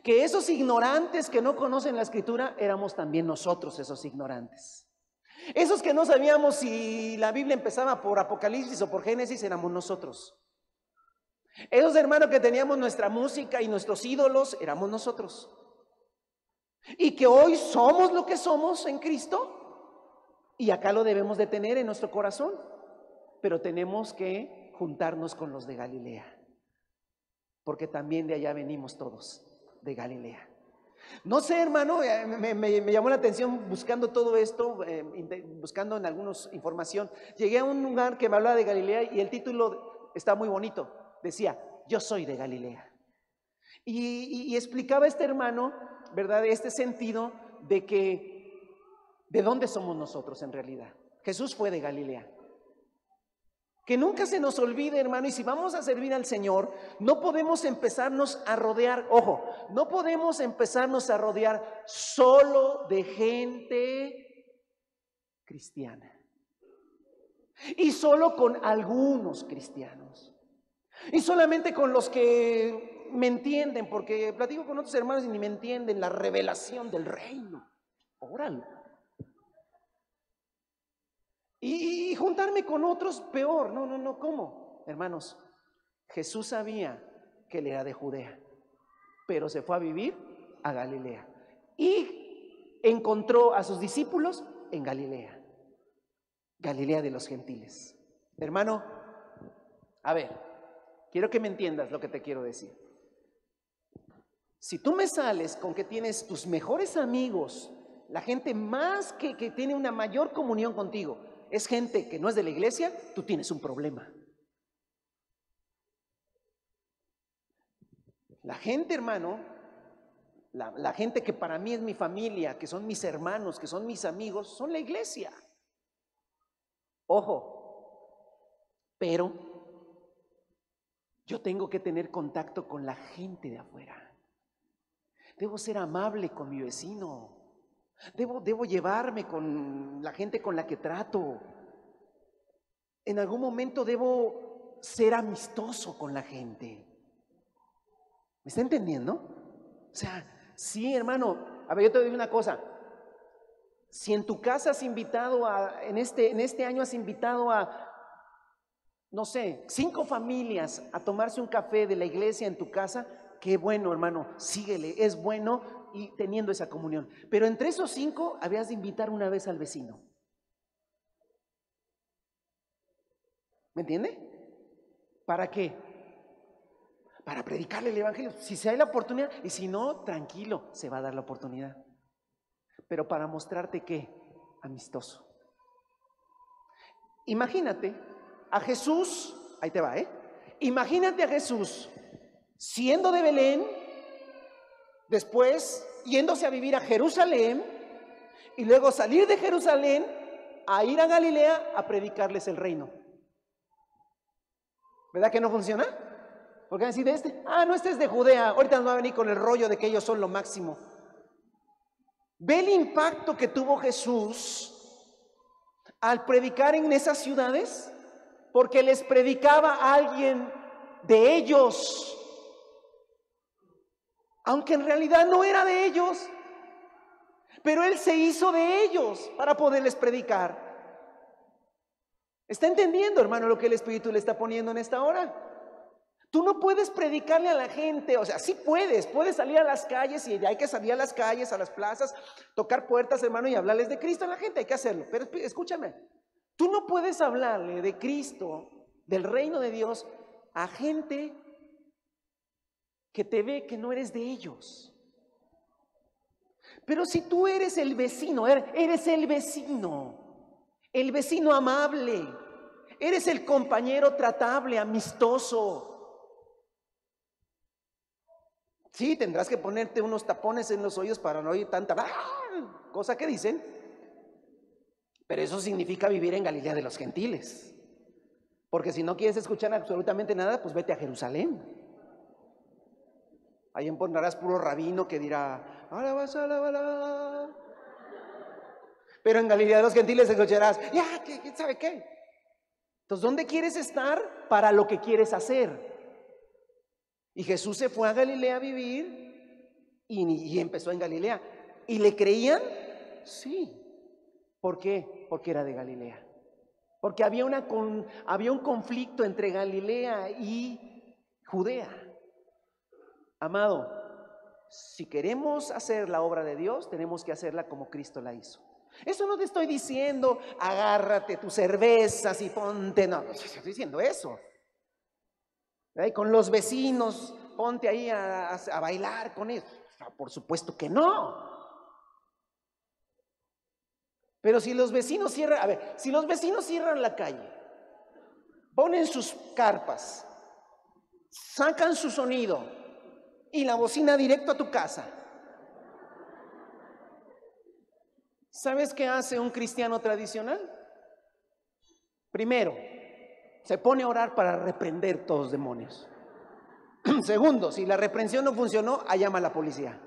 Que esos ignorantes que no conocen la Escritura éramos también nosotros esos ignorantes. Esos que no sabíamos si la Biblia empezaba por Apocalipsis o por Génesis éramos nosotros. Esos hermanos que teníamos nuestra música y nuestros ídolos éramos nosotros. Y que hoy somos lo que somos en Cristo, y acá lo debemos de tener en nuestro corazón, pero tenemos que juntarnos con los de Galilea, porque también de allá venimos todos, de Galilea. No sé, hermano, me llamó la atención buscando todo esto, buscando en algunos información. Llegué a un lugar que me hablaba de Galilea y el título está muy bonito. Decía, yo soy de Galilea. Y explicaba este hermano, ¿verdad? Este sentido de que, ¿de dónde somos nosotros en realidad? Jesús fue de Galilea. Que nunca se nos olvide, hermano, y si vamos a servir al Señor, no podemos empezarnos a rodear, ojo, no podemos empezarnos a rodear solo de gente cristiana. Y solo con algunos cristianos. Y solamente con los que me entienden, porque platico con otros hermanos y ni me entienden la revelación del reino. Órale. Y juntarme con otros peor. No, ¿cómo? Hermanos, Jesús sabía que él era de Judea, pero se fue a vivir a Galilea y encontró a sus discípulos en Galilea, Galilea de los gentiles. Hermano, a ver, quiero que me entiendas lo que te quiero decir. Si tú me sales con que tienes tus mejores amigos, la gente más que tiene una mayor comunión contigo, es gente que no es de la iglesia, tú tienes un problema. La gente, hermano, la gente que para mí es mi familia, que son mis hermanos, que son mis amigos, son la iglesia. Ojo, pero yo tengo que tener contacto con la gente de afuera. Debo ser amable con mi vecino. Debo llevarme con la gente con la que trato. En algún momento debo ser amistoso con la gente. ¿Me está entendiendo? O sea, sí, hermano. A ver, yo te digo una cosa. Si en tu casa has invitado en este año has invitado a, no sé, 5 familias a tomarse un café de la iglesia en tu casa, qué bueno, hermano, síguele, es bueno y teniendo esa comunión. Pero entre esos 5 habrías de invitar una vez al vecino. ¿Me entiende? ¿Para qué? Para predicarle el evangelio. Si se hay la oportunidad, y si no, tranquilo, se va a dar la oportunidad. Pero para mostrarte que amistoso. Imagínate a Jesús, ahí te va, imagínate a Jesús siendo de Belén, después yéndose a vivir a Jerusalén y luego salir de Jerusalén a ir a Galilea a predicarles el reino. ¿Verdad que no funciona? Porque van a decir, no, este es de Judea, ahorita nos va a venir con el rollo de que ellos son lo máximo. Ve el impacto que tuvo Jesús al predicar en esas ciudades, porque les predicaba a alguien de ellos, aunque en realidad no era de ellos, pero él se hizo de ellos para poderles predicar. ¿Está entendiendo, hermano, lo que el Espíritu le está poniendo en esta hora? Tú no puedes predicarle a la gente, o sea, sí puedes salir a las calles y hay que salir a las calles, a las plazas, tocar puertas, hermano, y hablarles de Cristo a la gente, hay que hacerlo. Pero escúchame, tú no puedes hablarle de Cristo, del reino de Dios, a gente que te ve que no eres de ellos. Pero si tú eres el vecino, eres el vecino amable, eres el compañero tratable, amistoso. Sí, tendrás que ponerte unos tapones en los oídos para no oír tanta cosa que dicen, pero eso significa vivir en Galilea de los gentiles, porque si no quieres escuchar absolutamente nada, pues vete a Jerusalén. Ahí encontrarás puro rabino que dirá, alabala. Pero en Galilea de los gentiles escucharás, ¿quién sabe qué? Entonces, ¿dónde quieres estar? Para lo que quieres hacer. Y Jesús se fue a Galilea a vivir y empezó en Galilea. ¿Y le creían? Sí. ¿Por qué? Porque era de Galilea. Porque había un conflicto entre Galilea y Judea. Amado, si queremos hacer la obra de Dios, tenemos que hacerla como Cristo la hizo. Eso no te estoy diciendo, agárrate tus cervezas y ponte, no estoy diciendo eso. Y con los vecinos, ponte ahí a bailar con ellos. Por supuesto que no. Pero si los vecinos cierran la calle, ponen sus carpas, sacan su sonido y la bocina directo a tu casa, ¿sabes qué hace un cristiano tradicional? Primero, se pone a orar para reprender todos los demonios. Segundo, si la reprensión no funcionó, llama a la policía.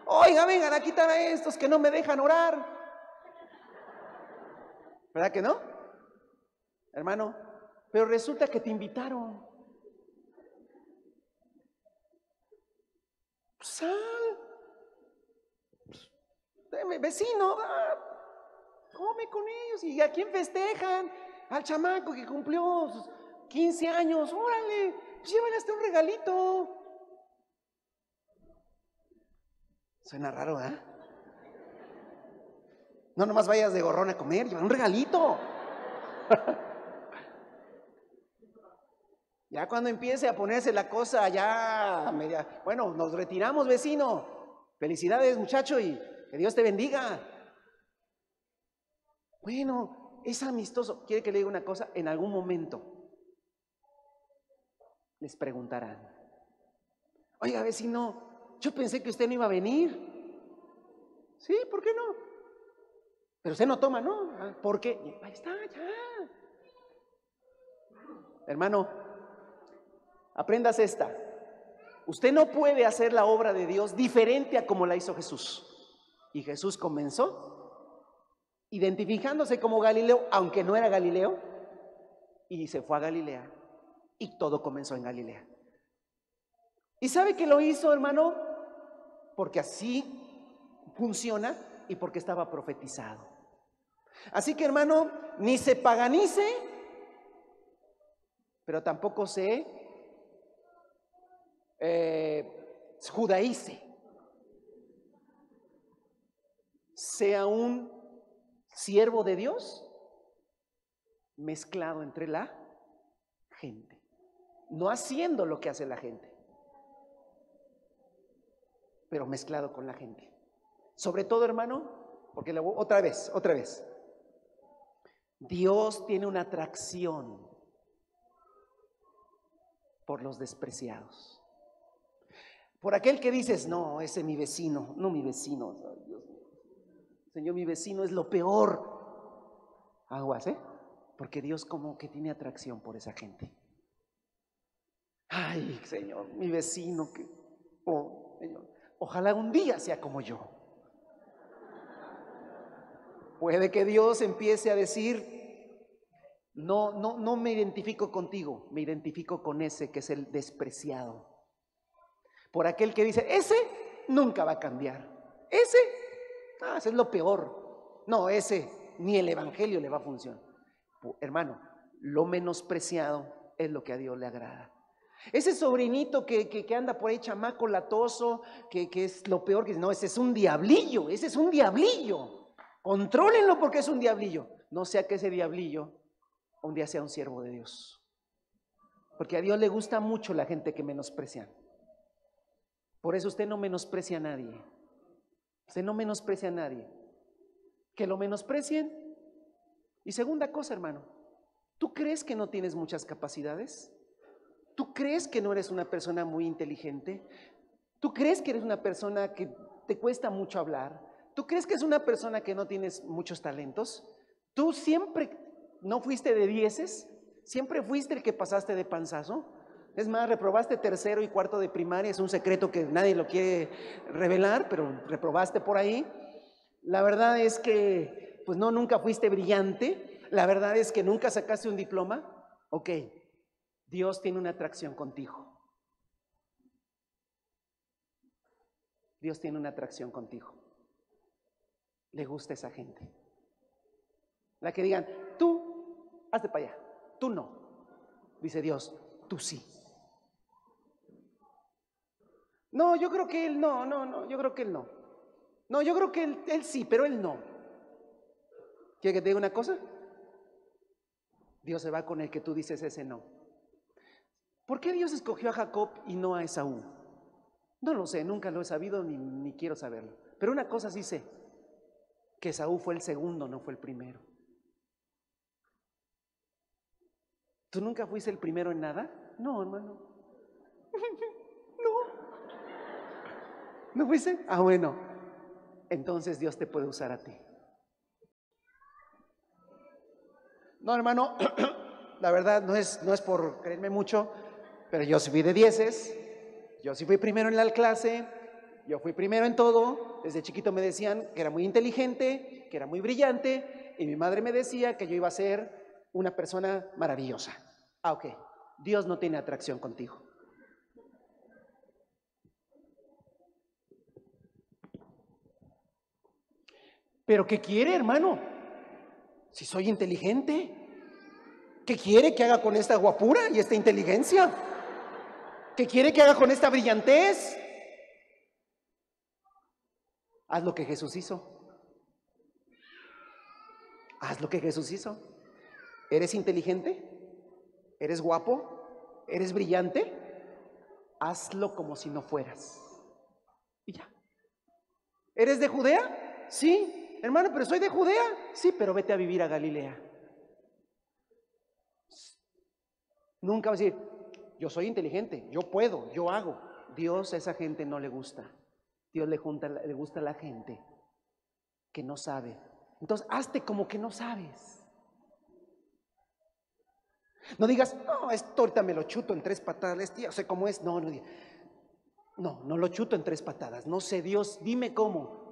Oiga, vengan a quitar a estos que no me dejan orar. ¿Verdad que no? Hermano, pero resulta que te invitaron. Sal. Vecino, come con ellos. ¿Y a quién festejan? Al chamaco que cumplió sus 15 años. Órale, llévale hasta un regalito. Suena raro, ¿eh? No nomás vayas de gorrón a comer, lleva un regalito. Ya cuando empiece a ponerse la cosa ya media, bueno, nos retiramos, vecino. Felicidades, muchacho, y que Dios te bendiga. Bueno, es amistoso. ¿Quiere que le diga una cosa? En algún momento les preguntarán: oiga, vecino, yo pensé que usted no iba a venir. Sí, ¿por qué no? Pero usted no toma, ¿no? ¿Por qué? Ahí está, ya. Hermano, aprendas esta. Usted no puede hacer la obra de Dios diferente a como la hizo Jesús. Y Jesús comenzó identificándose como Galileo, aunque no era Galileo, y se fue a Galilea. Y todo comenzó en Galilea. ¿Y sabe que lo hizo, hermano? Porque así funciona y porque estaba profetizado. Así que, hermano, ni se paganice, pero tampoco se judaice. Sea un siervo de Dios mezclado entre la gente, no haciendo lo que hace la gente, pero mezclado con la gente. Sobre todo, hermano, porque otra vez, Dios tiene una atracción por los despreciados. Por aquel que dices: no, ese es mi vecino, no mi vecino, Dios, Señor, mi vecino es lo peor. Aguas, porque Dios como que tiene atracción por esa gente. Ay, Señor, mi vecino, Señor, ojalá un día sea como yo. Puede que Dios empiece a decir: no me identifico contigo, me identifico con ese que es el despreciado. Por aquel que dice: ese nunca va a cambiar, ese es lo peor. No, ese ni el evangelio le va a funcionar. Hermano, lo menospreciado es lo que a Dios le agrada. Ese sobrinito que anda por ahí chamaco latoso, que es lo peor, no, ese es un diablillo, Contrólenlo porque es un diablillo. No sea que ese diablillo un día sea un siervo de Dios. Porque a Dios le gusta mucho la gente que menosprecia. Por eso usted no menosprecia a nadie. Usted no menosprecia a nadie. Que lo menosprecien. Y segunda cosa, hermano, ¿tú crees que no tienes muchas capacidades? ¿Tú crees que no eres una persona muy inteligente? ¿Tú crees que eres una persona que te cuesta mucho hablar? ¿Tú crees que es una persona que no tienes muchos talentos? ¿Tú siempre no fuiste de dieces? ¿Siempre fuiste el que pasaste de panzazo? Es más, reprobaste tercero y cuarto de primaria, es un secreto que nadie lo quiere revelar, pero reprobaste por ahí. La verdad es que, pues no, nunca fuiste brillante. La verdad es que nunca sacaste un diploma. Ok, Dios tiene una atracción contigo. Dios tiene una atracción contigo. Le gusta esa gente. La que digan, tú, hazte para allá, tú no. Dice Dios, tú sí. No, yo creo que él no, yo creo que él no. No, yo creo que él sí, pero él no. ¿Quiere que te diga una cosa? Dios se va con el que tú dices ese no. ¿Por qué Dios escogió a Jacob y no a Esaú? No lo sé, nunca lo he sabido ni quiero saberlo. Pero una cosa sí sé, que Esaú fue el segundo, no fue el primero. ¿Tú nunca fuiste el primero en nada? No, hermano. No. ¿No fuiste? Ah, bueno. Entonces Dios te puede usar a ti. No, hermano, la verdad no es por creerme mucho, pero yo sí fui de 10, yo sí fui primero en la clase, yo fui primero en todo. Desde chiquito me decían que era muy inteligente, que era muy brillante, y mi madre me decía que yo iba a ser una persona maravillosa. Ah, ok. Dios no tiene atracción contigo. ¿Pero qué quiere, hermano? Si soy inteligente. ¿Qué quiere que haga con esta guapura y esta inteligencia? ¿Qué quiere que haga con esta brillantez? Haz lo que Jesús hizo. Haz lo que Jesús hizo. ¿Eres inteligente? ¿Eres guapo? ¿Eres brillante? Hazlo como si no fueras. Y ya. ¿Eres de Judea? Sí, hermano, pero soy de Judea. Sí, pero vete a vivir a Galilea. Nunca va a decir, yo soy inteligente, yo puedo, yo hago. Dios a esa gente no le gusta. Dios le gusta a la gente que no sabe. Entonces, hazte como que no sabes. No digas, no, esto ahorita me lo chuto en 3 patadas, ya sé cómo es. No lo chuto en 3 patadas. No sé, Dios, dime cómo.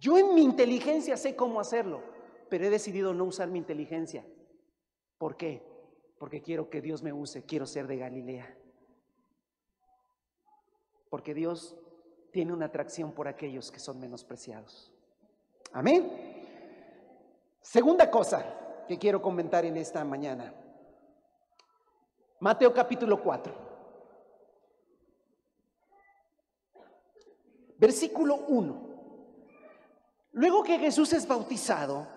Yo en mi inteligencia sé cómo hacerlo, pero he decidido no usar mi inteligencia. ¿Por qué? Porque quiero que Dios me use, quiero ser de Galilea. Porque Dios tiene una atracción por aquellos que son menospreciados. Amén. Segunda cosa que quiero comentar en esta mañana. Mateo capítulo 4. Versículo 1. Luego que Jesús es bautizado,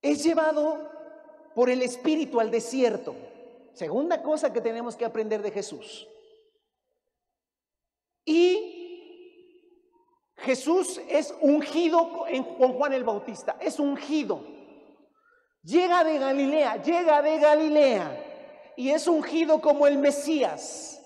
es llevado por el Espíritu al desierto. Segunda cosa que tenemos que aprender de Jesús. Y Jesús es ungido con Juan el Bautista, es ungido. Llega de Galilea y es ungido como el Mesías.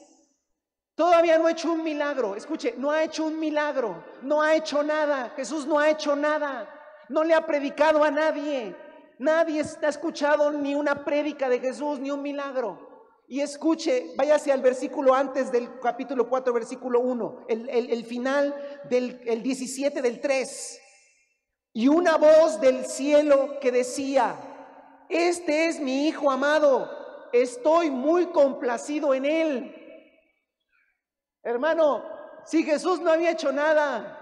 Todavía no ha hecho un milagro, escuche, no ha hecho un milagro, no ha hecho nada. Jesús no ha hecho nada, no le ha predicado a nadie. Nadie ha escuchado ni una prédica de Jesús, ni un milagro. Y escuche, váyase al versículo antes del capítulo 4, versículo 1, el final del 17 del 3. Y una voz del cielo que decía, este es mi Hijo amado, estoy muy complacido en él. Hermano, si Jesús no había hecho nada,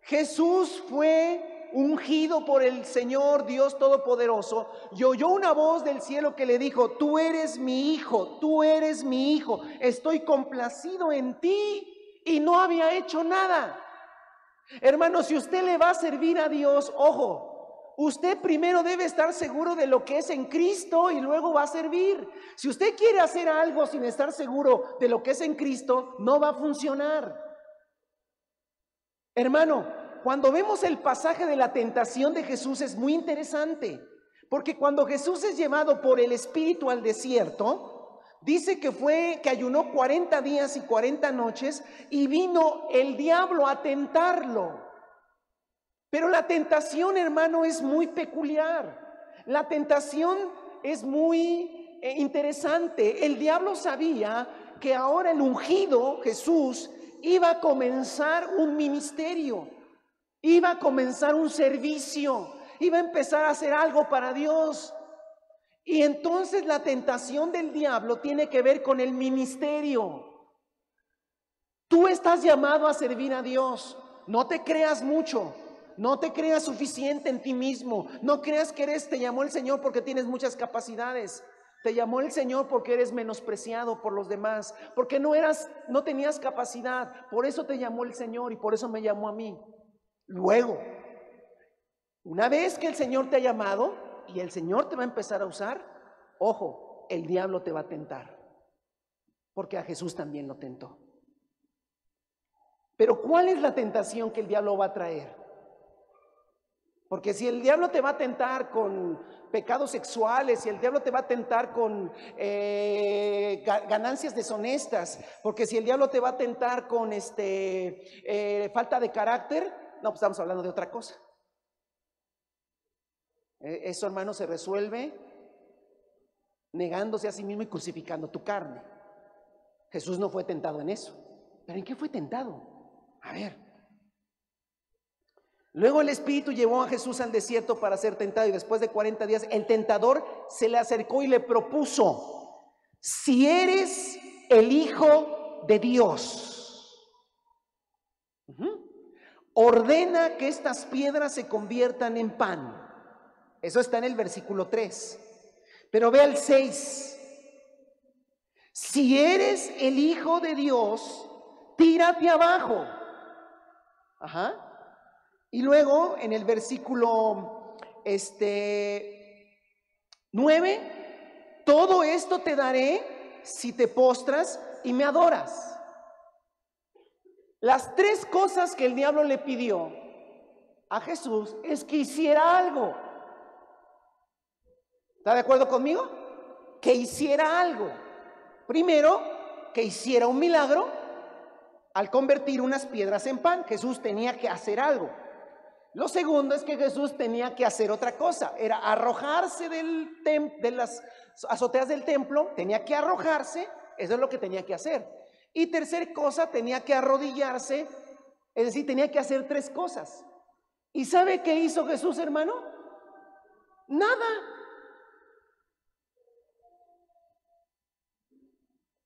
Jesús fue ungido por el Señor Dios Todopoderoso y oyó una voz del cielo que le dijo, tú eres mi hijo, estoy complacido en ti, y no había hecho nada. Hermano, si usted le va a servir a Dios, ojo, usted primero debe estar seguro de lo que es en Cristo y luego va a servir. Si usted quiere hacer algo sin estar seguro de lo que es en Cristo, no va a funcionar. Hermano, cuando vemos el pasaje de la tentación de Jesús es muy interesante, porque cuando Jesús es llevado por el Espíritu al desierto, dice que ayunó 40 días y 40 noches y vino el diablo a tentarlo. Pero la tentación, hermano, es muy peculiar. La tentación es muy interesante. El diablo sabía que ahora el ungido, Jesús, iba a comenzar un ministerio, iba a comenzar un servicio, iba a empezar a hacer algo para Dios. Y entonces la tentación del diablo tiene que ver con el ministerio. Tú estás llamado a servir a Dios. No te creas mucho. No te creas suficiente en ti mismo. No creas que te llamó el Señor porque tienes muchas capacidades. Te llamó el Señor porque eres menospreciado por los demás, porque no tenías capacidad. Por eso te llamó el Señor y por eso me llamó a mí. Luego, una vez que el Señor te ha llamado y el Señor te va a empezar a usar, ojo, el diablo te va a tentar, porque a Jesús también lo tentó. Pero ¿cuál es la tentación que el diablo va a traer? Porque si el diablo te va a tentar con pecados sexuales, si el diablo te va a tentar con ganancias deshonestas, porque si el diablo te va a tentar con falta de carácter, no, pues estamos hablando de otra cosa. Eso, hermano, se resuelve negándose a sí mismo y crucificando tu carne. Jesús no fue tentado en eso. ¿Pero en qué fue tentado? A ver. Luego el Espíritu llevó a Jesús al desierto para ser tentado, y después de 40 días el tentador se le acercó y le propuso: si eres el Hijo de Dios, ordena que estas piedras se conviertan en pan. Eso está en el versículo 3. Pero ve al 6. Si eres el Hijo de Dios, tírate abajo. Y luego en el versículo 9, todo esto te daré si te postras y me adoras. Las 3 cosas que el diablo le pidió a Jesús es que hiciera algo. ¿Está de acuerdo conmigo? Que hiciera algo. Primero, que hiciera un milagro al convertir unas piedras en pan. Jesús tenía que hacer algo. Lo segundo es que Jesús tenía que hacer otra cosa, era arrojarse de las azoteas del templo, tenía que arrojarse, eso es lo que tenía que hacer. Y tercer cosa, tenía que arrodillarse, es decir, tenía que hacer 3 cosas. ¿Y sabe qué hizo Jesús, hermano? Nada.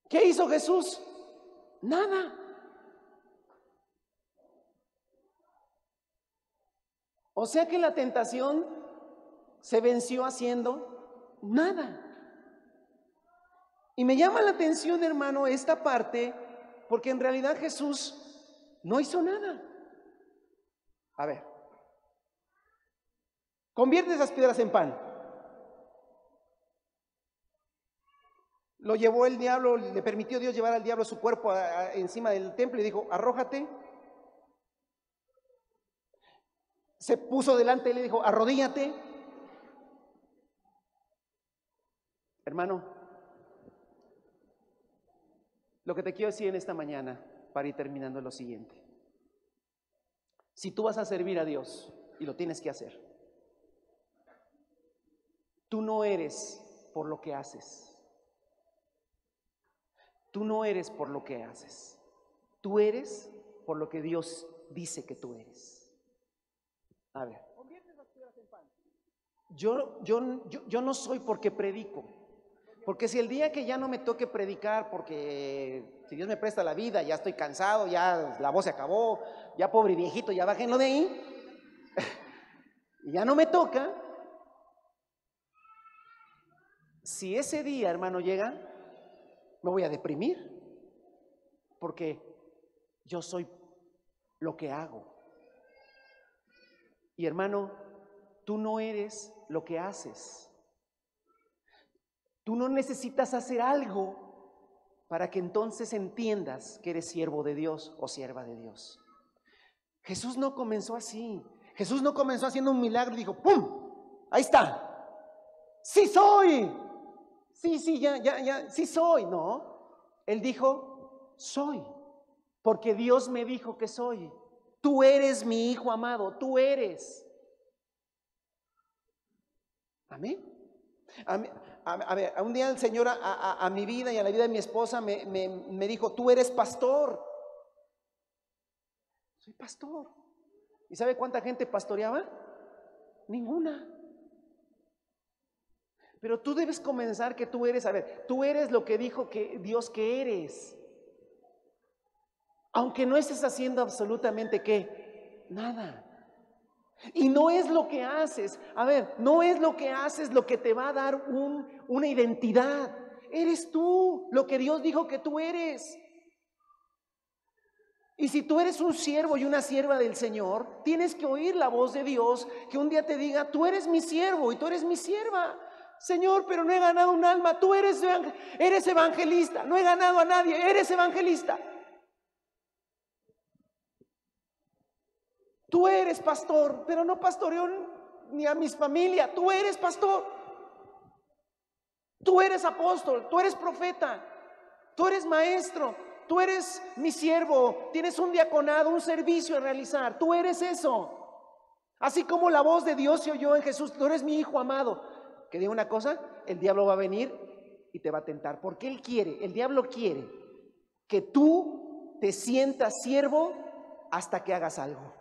¿Qué hizo Jesús? Nada. O sea que la tentación se venció haciendo nada. Y me llama la atención, hermano, esta parte, porque en realidad Jesús no hizo nada. A ver, convierte esas piedras en pan. Lo llevó el diablo, le permitió Dios llevar al diablo su cuerpo encima del templo y dijo: arrójate. Se puso delante y le dijo: arrodíllate. Hermano, lo que te quiero decir en esta mañana, para ir terminando, es lo siguiente. Si tú vas a servir a Dios, y lo tienes que hacer, tú no eres por lo que haces. Tú no eres por lo que haces. Tú eres por lo que Dios dice que tú eres. A ver, yo no soy porque predico. Porque si el día que ya no me toque predicar, porque si Dios me presta la vida, ya estoy cansado, ya la voz se acabó, ya pobre viejito, ya bájenlo de ahí, y ya no me toca. Si ese día, hermano, llega, me voy a deprimir, porque yo soy lo que hago. Y hermano, tú no eres lo que haces. Tú no necesitas hacer algo para que entonces entiendas que eres siervo de Dios o sierva de Dios. Jesús no comenzó así. Jesús no comenzó haciendo un milagro y dijo: ¡pum! Ahí está. ¡Sí soy! Sí, ya, sí soy. No, Él dijo: soy, porque Dios me dijo que soy. Tú eres mi hijo amado, tú eres. Amén. A ver, un día el Señor a mi vida y a la vida de mi esposa me dijo: tú eres pastor. Soy pastor. ¿Y sabe cuánta gente pastoreaba? Ninguna. Pero tú debes comenzar que tú eres, a ver, tú eres lo que dijo que Dios que eres. aunque no estés haciendo absolutamente ¿qué? Nada. Y no es lo que haces, a ver, no es lo que haces lo que te va a dar una identidad. Eres tú, lo que Dios dijo que tú eres. Y si tú eres un siervo y una sierva del Señor, tienes que oír la voz de Dios que un día te diga, tú eres mi siervo y tú eres mi sierva. Señor, pero no he ganado un alma, tú eres evangelista, no he ganado a nadie, eres evangelista. Tú eres pastor, pero no pastoreo ni a mis familia, tú eres pastor. Tú eres apóstol, tú eres profeta, tú eres maestro, tú eres mi siervo, tienes un diaconado, un servicio a realizar, tú eres eso. Así como la voz de Dios se oyó en Jesús, tú eres mi hijo amado. Que diga una cosa, el diablo va a venir y te va a tentar, porque él quiere, el diablo quiere que tú te sientas siervo hasta que hagas algo.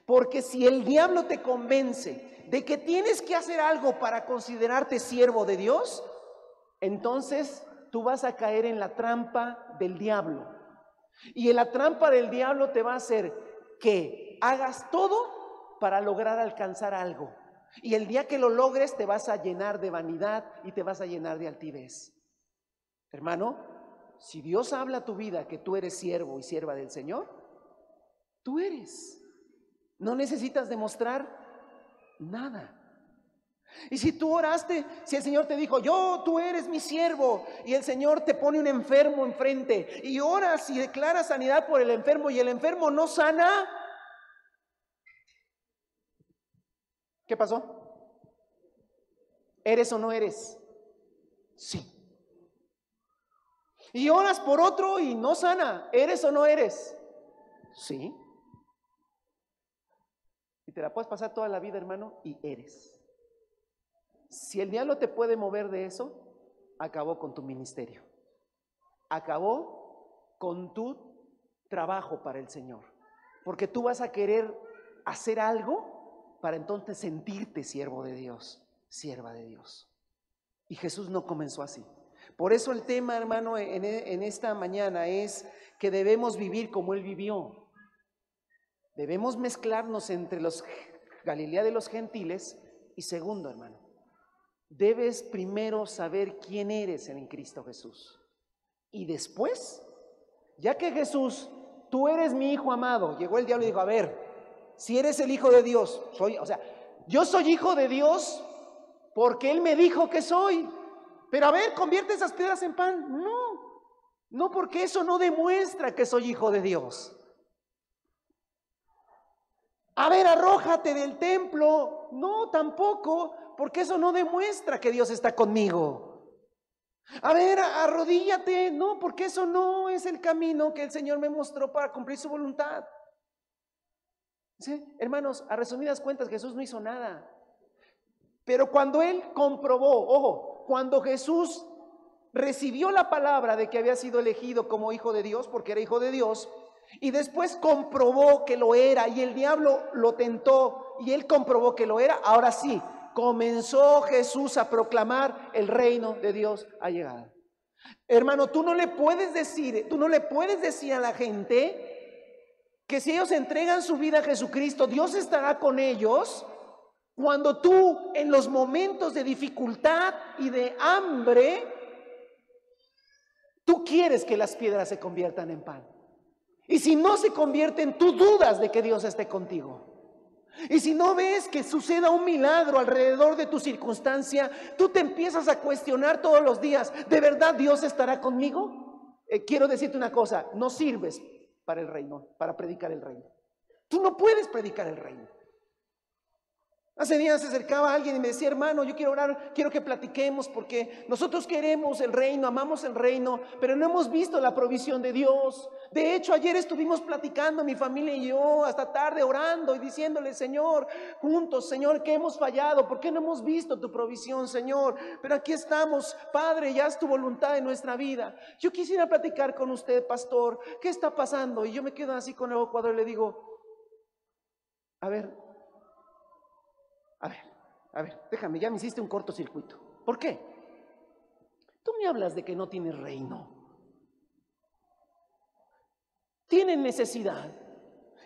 Porque si el diablo te convence de que tienes que hacer algo para considerarte siervo de Dios, entonces tú vas a caer en la trampa del diablo. Y en la trampa del diablo te va a hacer que hagas todo para lograr alcanzar algo. Y el día que lo logres te vas a llenar de vanidad y te vas a llenar de altivez. Hermano, si Dios habla a tu vida que tú eres siervo y sierva del Señor, tú eres. No necesitas demostrar nada. Y si tú oraste, si el Señor te dijo, tú eres mi siervo, y el Señor te pone un enfermo enfrente, y oras y declaras sanidad por el enfermo, y el enfermo no sana, ¿qué pasó? ¿Eres o no eres? Sí. Y oras por otro y no sana, ¿eres o no eres? Sí. Y te la puedes pasar toda la vida, hermano, y eres. Si el diablo te puede mover de eso, acabó con tu ministerio. Acabó con tu trabajo para el Señor. Porque tú vas a querer hacer algo para entonces sentirte siervo de Dios, sierva de Dios. Y Jesús no comenzó así. Por eso el tema, hermano, en esta mañana es que debemos vivir como Él vivió. Debemos mezclarnos entre los Galilea de los gentiles. Y segundo, hermano, debes primero saber quién eres en Cristo Jesús. Y después, ya que Jesús, tú eres mi hijo amado, llegó el diablo y dijo, a ver, si eres el hijo de Dios, yo soy hijo de Dios porque Él me dijo que soy. Pero a ver, convierte esas piedras en pan. No, porque eso no demuestra que soy hijo de Dios. A ver, arrójate del templo. No, tampoco, porque eso no demuestra que Dios está conmigo. A ver, arrodíllate. No, porque eso no es el camino que el Señor me mostró para cumplir su voluntad. ¿Sí? Hermanos, a resumidas cuentas, Jesús no hizo nada. Pero cuando Él comprobó, ojo, cuando Jesús recibió la palabra de que había sido elegido como hijo de Dios, porque era hijo de Dios, y después comprobó que lo era, y el diablo lo tentó, y él comprobó que lo era, ahora sí, comenzó Jesús a proclamar: el reino de Dios ha llegado. Hermano, tú no le puedes decir a la gente que si ellos entregan su vida a Jesucristo, Dios estará con ellos, cuando tú en los momentos de dificultad y de hambre, tú quieres que las piedras se conviertan en pan. Y si no se convierten, tú dudas de que Dios esté contigo. Y si no ves que suceda un milagro alrededor de tu circunstancia, tú te empiezas a cuestionar todos los días: ¿de verdad Dios estará conmigo? Quiero decirte una cosa: no sirves para el reino, para predicar el reino. Tú no puedes predicar el reino. Hace días se acercaba alguien y me decía: hermano, yo quiero orar, quiero que platiquemos, porque nosotros queremos el reino, amamos el reino, pero no hemos visto la provisión de Dios. De hecho, ayer estuvimos platicando, mi familia y yo, hasta tarde, orando y diciéndole: Señor, juntos, Señor, que hemos fallado, ¿por qué no hemos visto tu provisión, Señor? Pero aquí estamos, Padre, ya es tu voluntad en nuestra vida. Yo quisiera platicar con usted, pastor, ¿qué está pasando? Y yo me quedo así con el ojo cuadrado y le digo: a ver, déjame, ya me hiciste un cortocircuito. ¿Por qué? Tú me hablas de que no tienes reino. tienen necesidad.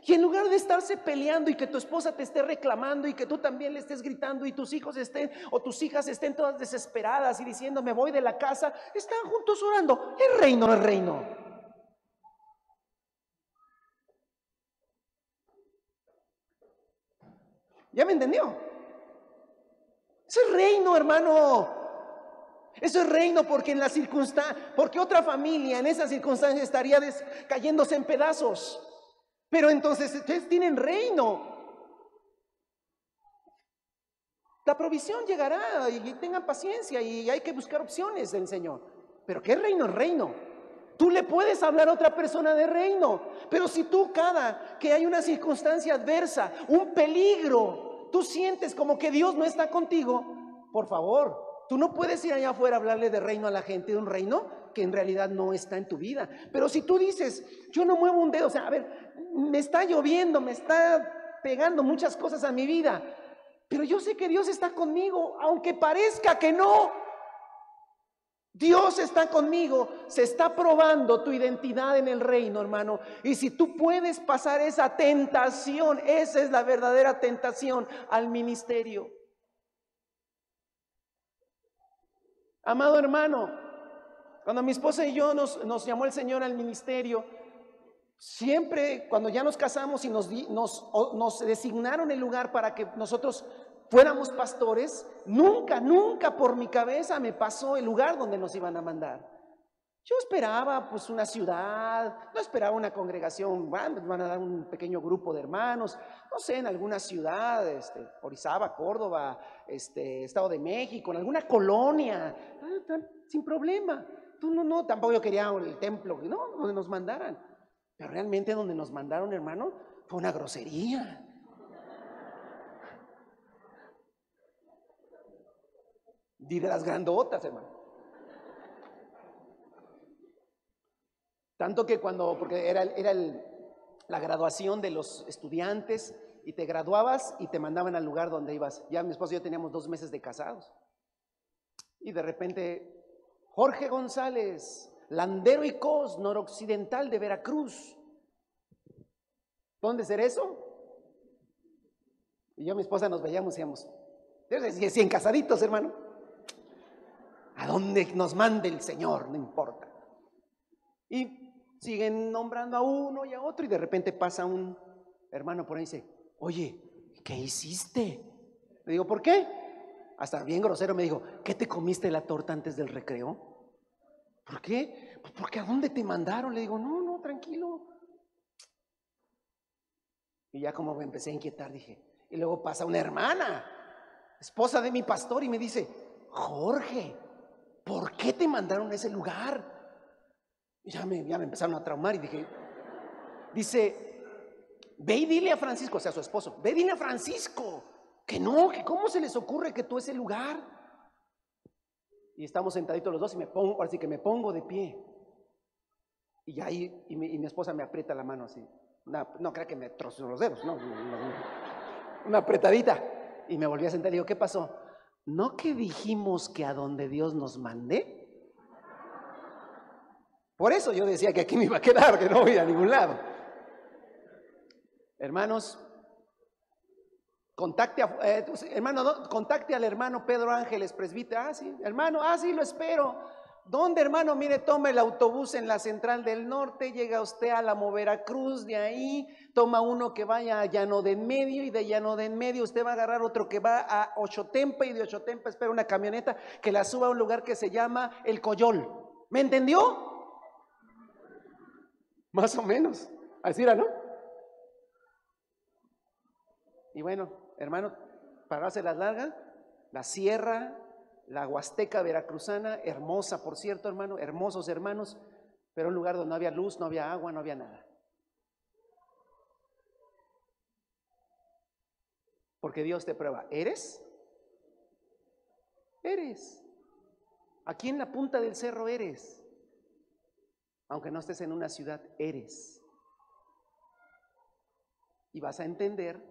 Y en lugar de estarse peleando y que tu esposa te esté reclamando y que tú también le estés gritando y tus hijos estén o tus hijas estén todas desesperadas y diciendo me voy de la casa, están juntos orando. Es reino, es reino. ¿Ya me entendió? Eso es reino, hermano. Eso es reino porque en la circunstancia, porque otra familia en esa circunstancia estaría cayéndose en pedazos. Pero entonces ustedes tienen reino. La provisión llegará y tengan paciencia y hay que buscar opciones del Señor. Pero ¿qué reino es reino? Tú le puedes hablar a otra persona de reino, pero si tú cada que hay una circunstancia adversa, un peligro, tú sientes como que Dios no está contigo, por favor, tú no puedes ir allá afuera a hablarle de reino a la gente, de un reino que en realidad no está en tu vida. Pero si tú dices, yo no muevo un dedo, o sea, a ver, me está lloviendo, me está pegando muchas cosas a mi vida, pero yo sé que Dios está conmigo, aunque parezca que no. Dios está conmigo, se está probando tu identidad en el reino, hermano. Y si tú puedes pasar esa tentación, esa es la verdadera tentación al ministerio. Amado hermano, cuando mi esposa y yo nos llamó el Señor al ministerio, siempre cuando ya nos casamos y nos designaron el lugar para que nosotros fuéramos pastores, nunca por mi cabeza me pasó el lugar donde nos iban a mandar. Yo esperaba pues una ciudad, no esperaba una congregación, van a dar un pequeño grupo de hermanos, no sé, en alguna ciudad, Orizaba, Córdoba, Estado de México, en alguna colonia, sin problema. No, tampoco yo quería el templo, no, donde nos mandaran. Pero realmente donde nos mandaron, hermano, fue una grosería. Y de las grandotas, hermano. Tanto que porque era la graduación de los estudiantes y te graduabas y te mandaban al lugar donde ibas. Ya mi esposo y yo teníamos 2 meses de casados. Y de repente, Jorge González, Landero y Cos, noroccidental de Veracruz. ¿Dónde será eso? Y yo y mi esposa nos veíamos y decíamos, 100 casaditos, hermano. A donde nos mande el Señor, no importa. Y siguen nombrando a uno y a otro y de repente pasa un hermano por ahí y dice, oye, ¿qué hiciste? Le digo, ¿por qué? Hasta bien grosero me dijo, ¿qué te comiste la torta antes del recreo? ¿Por qué? Pues porque ¿a dónde te mandaron? Le digo, no, tranquilo. Y ya como me empecé a inquietar, dije, y luego pasa una hermana, esposa de mi pastor, y me dice, Jorge, ¿por qué te mandaron a ese lugar? Y ya me empezaron a traumar y dice, ve y dile a Francisco, o sea, su esposo, ve y dile a Francisco, que no, que cómo se les ocurre que tú ese lugar. Y estamos sentaditos los dos y ahora sí que me pongo de pie. Y ahí, y mi esposa me aprieta la mano así. No crea que me trozó los dedos, no, una apretadita. Y me volví a sentar y digo, ¿qué pasó? ¿No que dijimos que a donde Dios nos mande? Por eso yo decía que aquí me iba a quedar, que no voy a ningún lado. Hermanos, contacte al hermano Pedro Ángeles, presbítero. Sí, hermano, sí, lo espero. ¿Dónde, hermano? Mire, toma el autobús en la Central del Norte, llega usted a la Veracruz, de ahí toma uno que vaya a Llano de En Medio y de Llano de En Medio usted va a agarrar otro que va a Ochotempa y de Ochotempa espera una camioneta que la suba a un lugar que se llama El Coyol. ¿Me entendió? Más o menos, así era, ¿no? Y bueno, hermano, para hacer las largas, la sierra, la Huasteca veracruzana, hermosa, por cierto, hermano, hermosos hermanos, pero un lugar donde no había luz, no había agua, no había nada. Porque Dios te prueba, ¿eres? Aquí en la punta del cerro eres. Aunque no estés en una ciudad, eres. Y vas a entender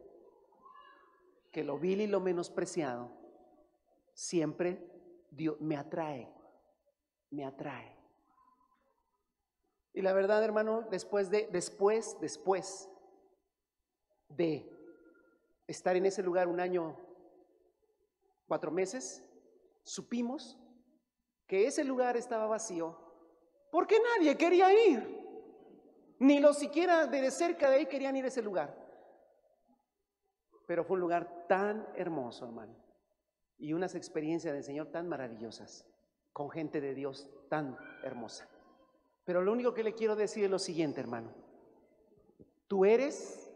que lo vil y lo menospreciado siempre Dios me atrae. Y la verdad, hermano, después de estar en ese lugar 1 año, 4 meses, supimos que ese lugar estaba vacío porque nadie quería ir, ni los siquiera de cerca de ahí querían ir a ese lugar. Pero fue un lugar tan hermoso, hermano, y unas experiencias del Señor tan maravillosas, con gente de Dios tan hermosa. Pero lo único que le quiero decir es lo siguiente, hermano: tú eres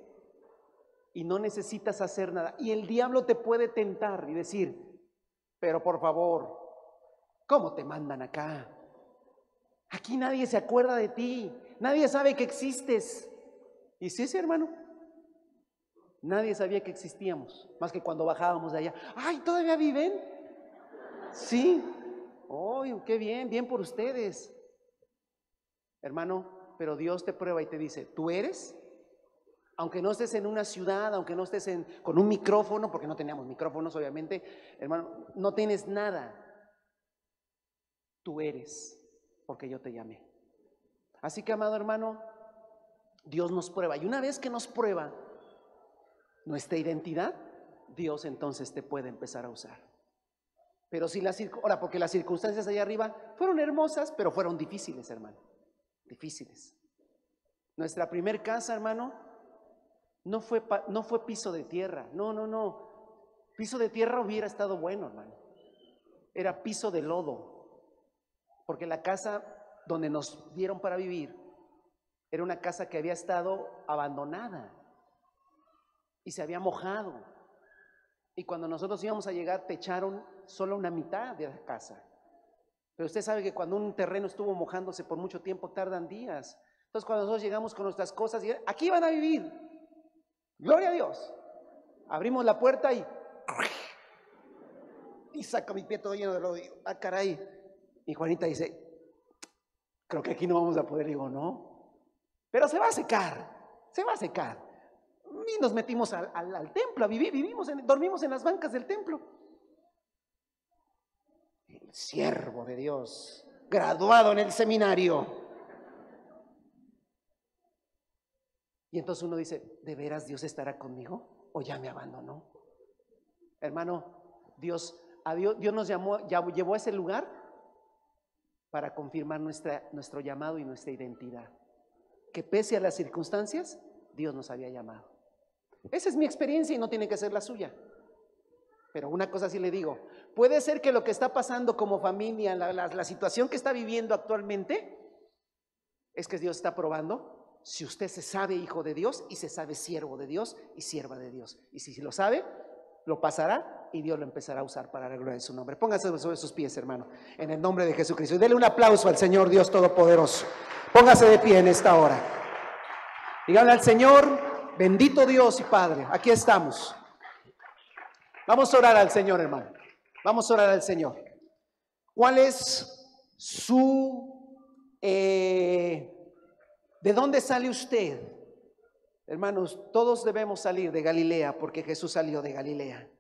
y no necesitas hacer nada. Y el diablo te puede tentar y decir: pero por favor, ¿cómo te mandan acá? Aquí nadie se acuerda de ti, nadie sabe que existes. Y sí, hermano, nadie sabía que existíamos, más que cuando bajábamos de allá. ¡Ay, todavía viven! Sí. ¡Ay, qué bien! Bien por ustedes. Hermano, pero Dios te prueba y te dice: tú eres, aunque no estés en una ciudad, aunque no estés con un micrófono, porque no teníamos micrófonos obviamente, hermano, no tienes nada, tú eres, porque yo te llamé. Así que, amado hermano, Dios nos prueba, y una vez que nos prueba nuestra identidad, Dios entonces te puede empezar a usar. Pero si ahora, porque las circunstancias allá arriba fueron hermosas, pero fueron difíciles, hermano, difíciles. Nuestra primer casa, hermano, no fue piso de tierra, no. Piso de tierra hubiera estado bueno, hermano. Era piso de lodo, porque la casa donde nos dieron para vivir era una casa que había estado abandonada y se había mojado. Y cuando nosotros íbamos a llegar, techaron solo una mitad de la casa. Pero usted sabe que cuando un terreno estuvo mojándose por mucho tiempo, tardan días. Entonces, cuando nosotros llegamos con nuestras cosas, y aquí van a vivir, gloria a Dios, abrimos la puerta y saca mi pie todo lleno de lodo. Ah, caray. Y Juanita dice: creo que aquí no vamos a poder. Digo: no, pero se va a secar, se va a secar. Y nos metimos al templo a vivir, dormimos en las bancas del templo. El siervo de Dios, graduado en el seminario. Y entonces uno dice: ¿de veras Dios estará conmigo o ya me abandonó? Hermano, Dios nos llevó a ese lugar para confirmar nuestro llamado y nuestra identidad, que pese a las circunstancias, Dios nos había llamado. Esa es mi experiencia y no tiene que ser la suya. Pero una cosa sí le digo: puede ser que lo que está pasando como familia, la situación que está viviendo actualmente, es que Dios está probando si usted se sabe hijo de Dios y se sabe siervo de Dios y sierva de Dios. Y si lo sabe, lo pasará y Dios lo empezará a usar para la gloria de su nombre. Póngase sobre sus pies, hermano, en el nombre de Jesucristo, y dele un aplauso al Señor Dios Todopoderoso. Póngase de pie en esta hora. Díganle al Señor: bendito Dios y Padre, aquí estamos. Vamos a orar al Señor, hermano. Vamos a orar al Señor. ¿Cuál es ¿de dónde sale usted? Hermanos, todos debemos salir de Galilea porque Jesús salió de Galilea.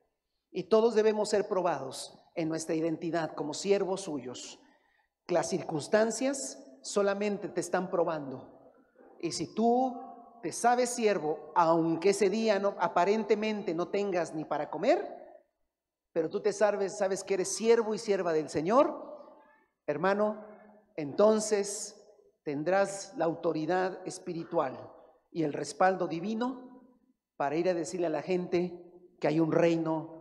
Y todos debemos ser probados en nuestra identidad como siervos suyos. Las circunstancias solamente te están probando. Y si tú te sabes siervo, aunque ese día aparentemente no tengas ni para comer, pero tú te sabes que eres siervo y sierva del Señor, hermano, entonces tendrás la autoridad espiritual y el respaldo divino para ir a decirle a la gente que hay un reino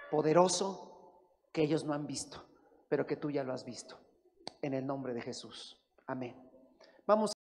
poderoso que ellos no han visto, pero que tú ya lo has visto. En el nombre de Jesús. Amén. Vamos.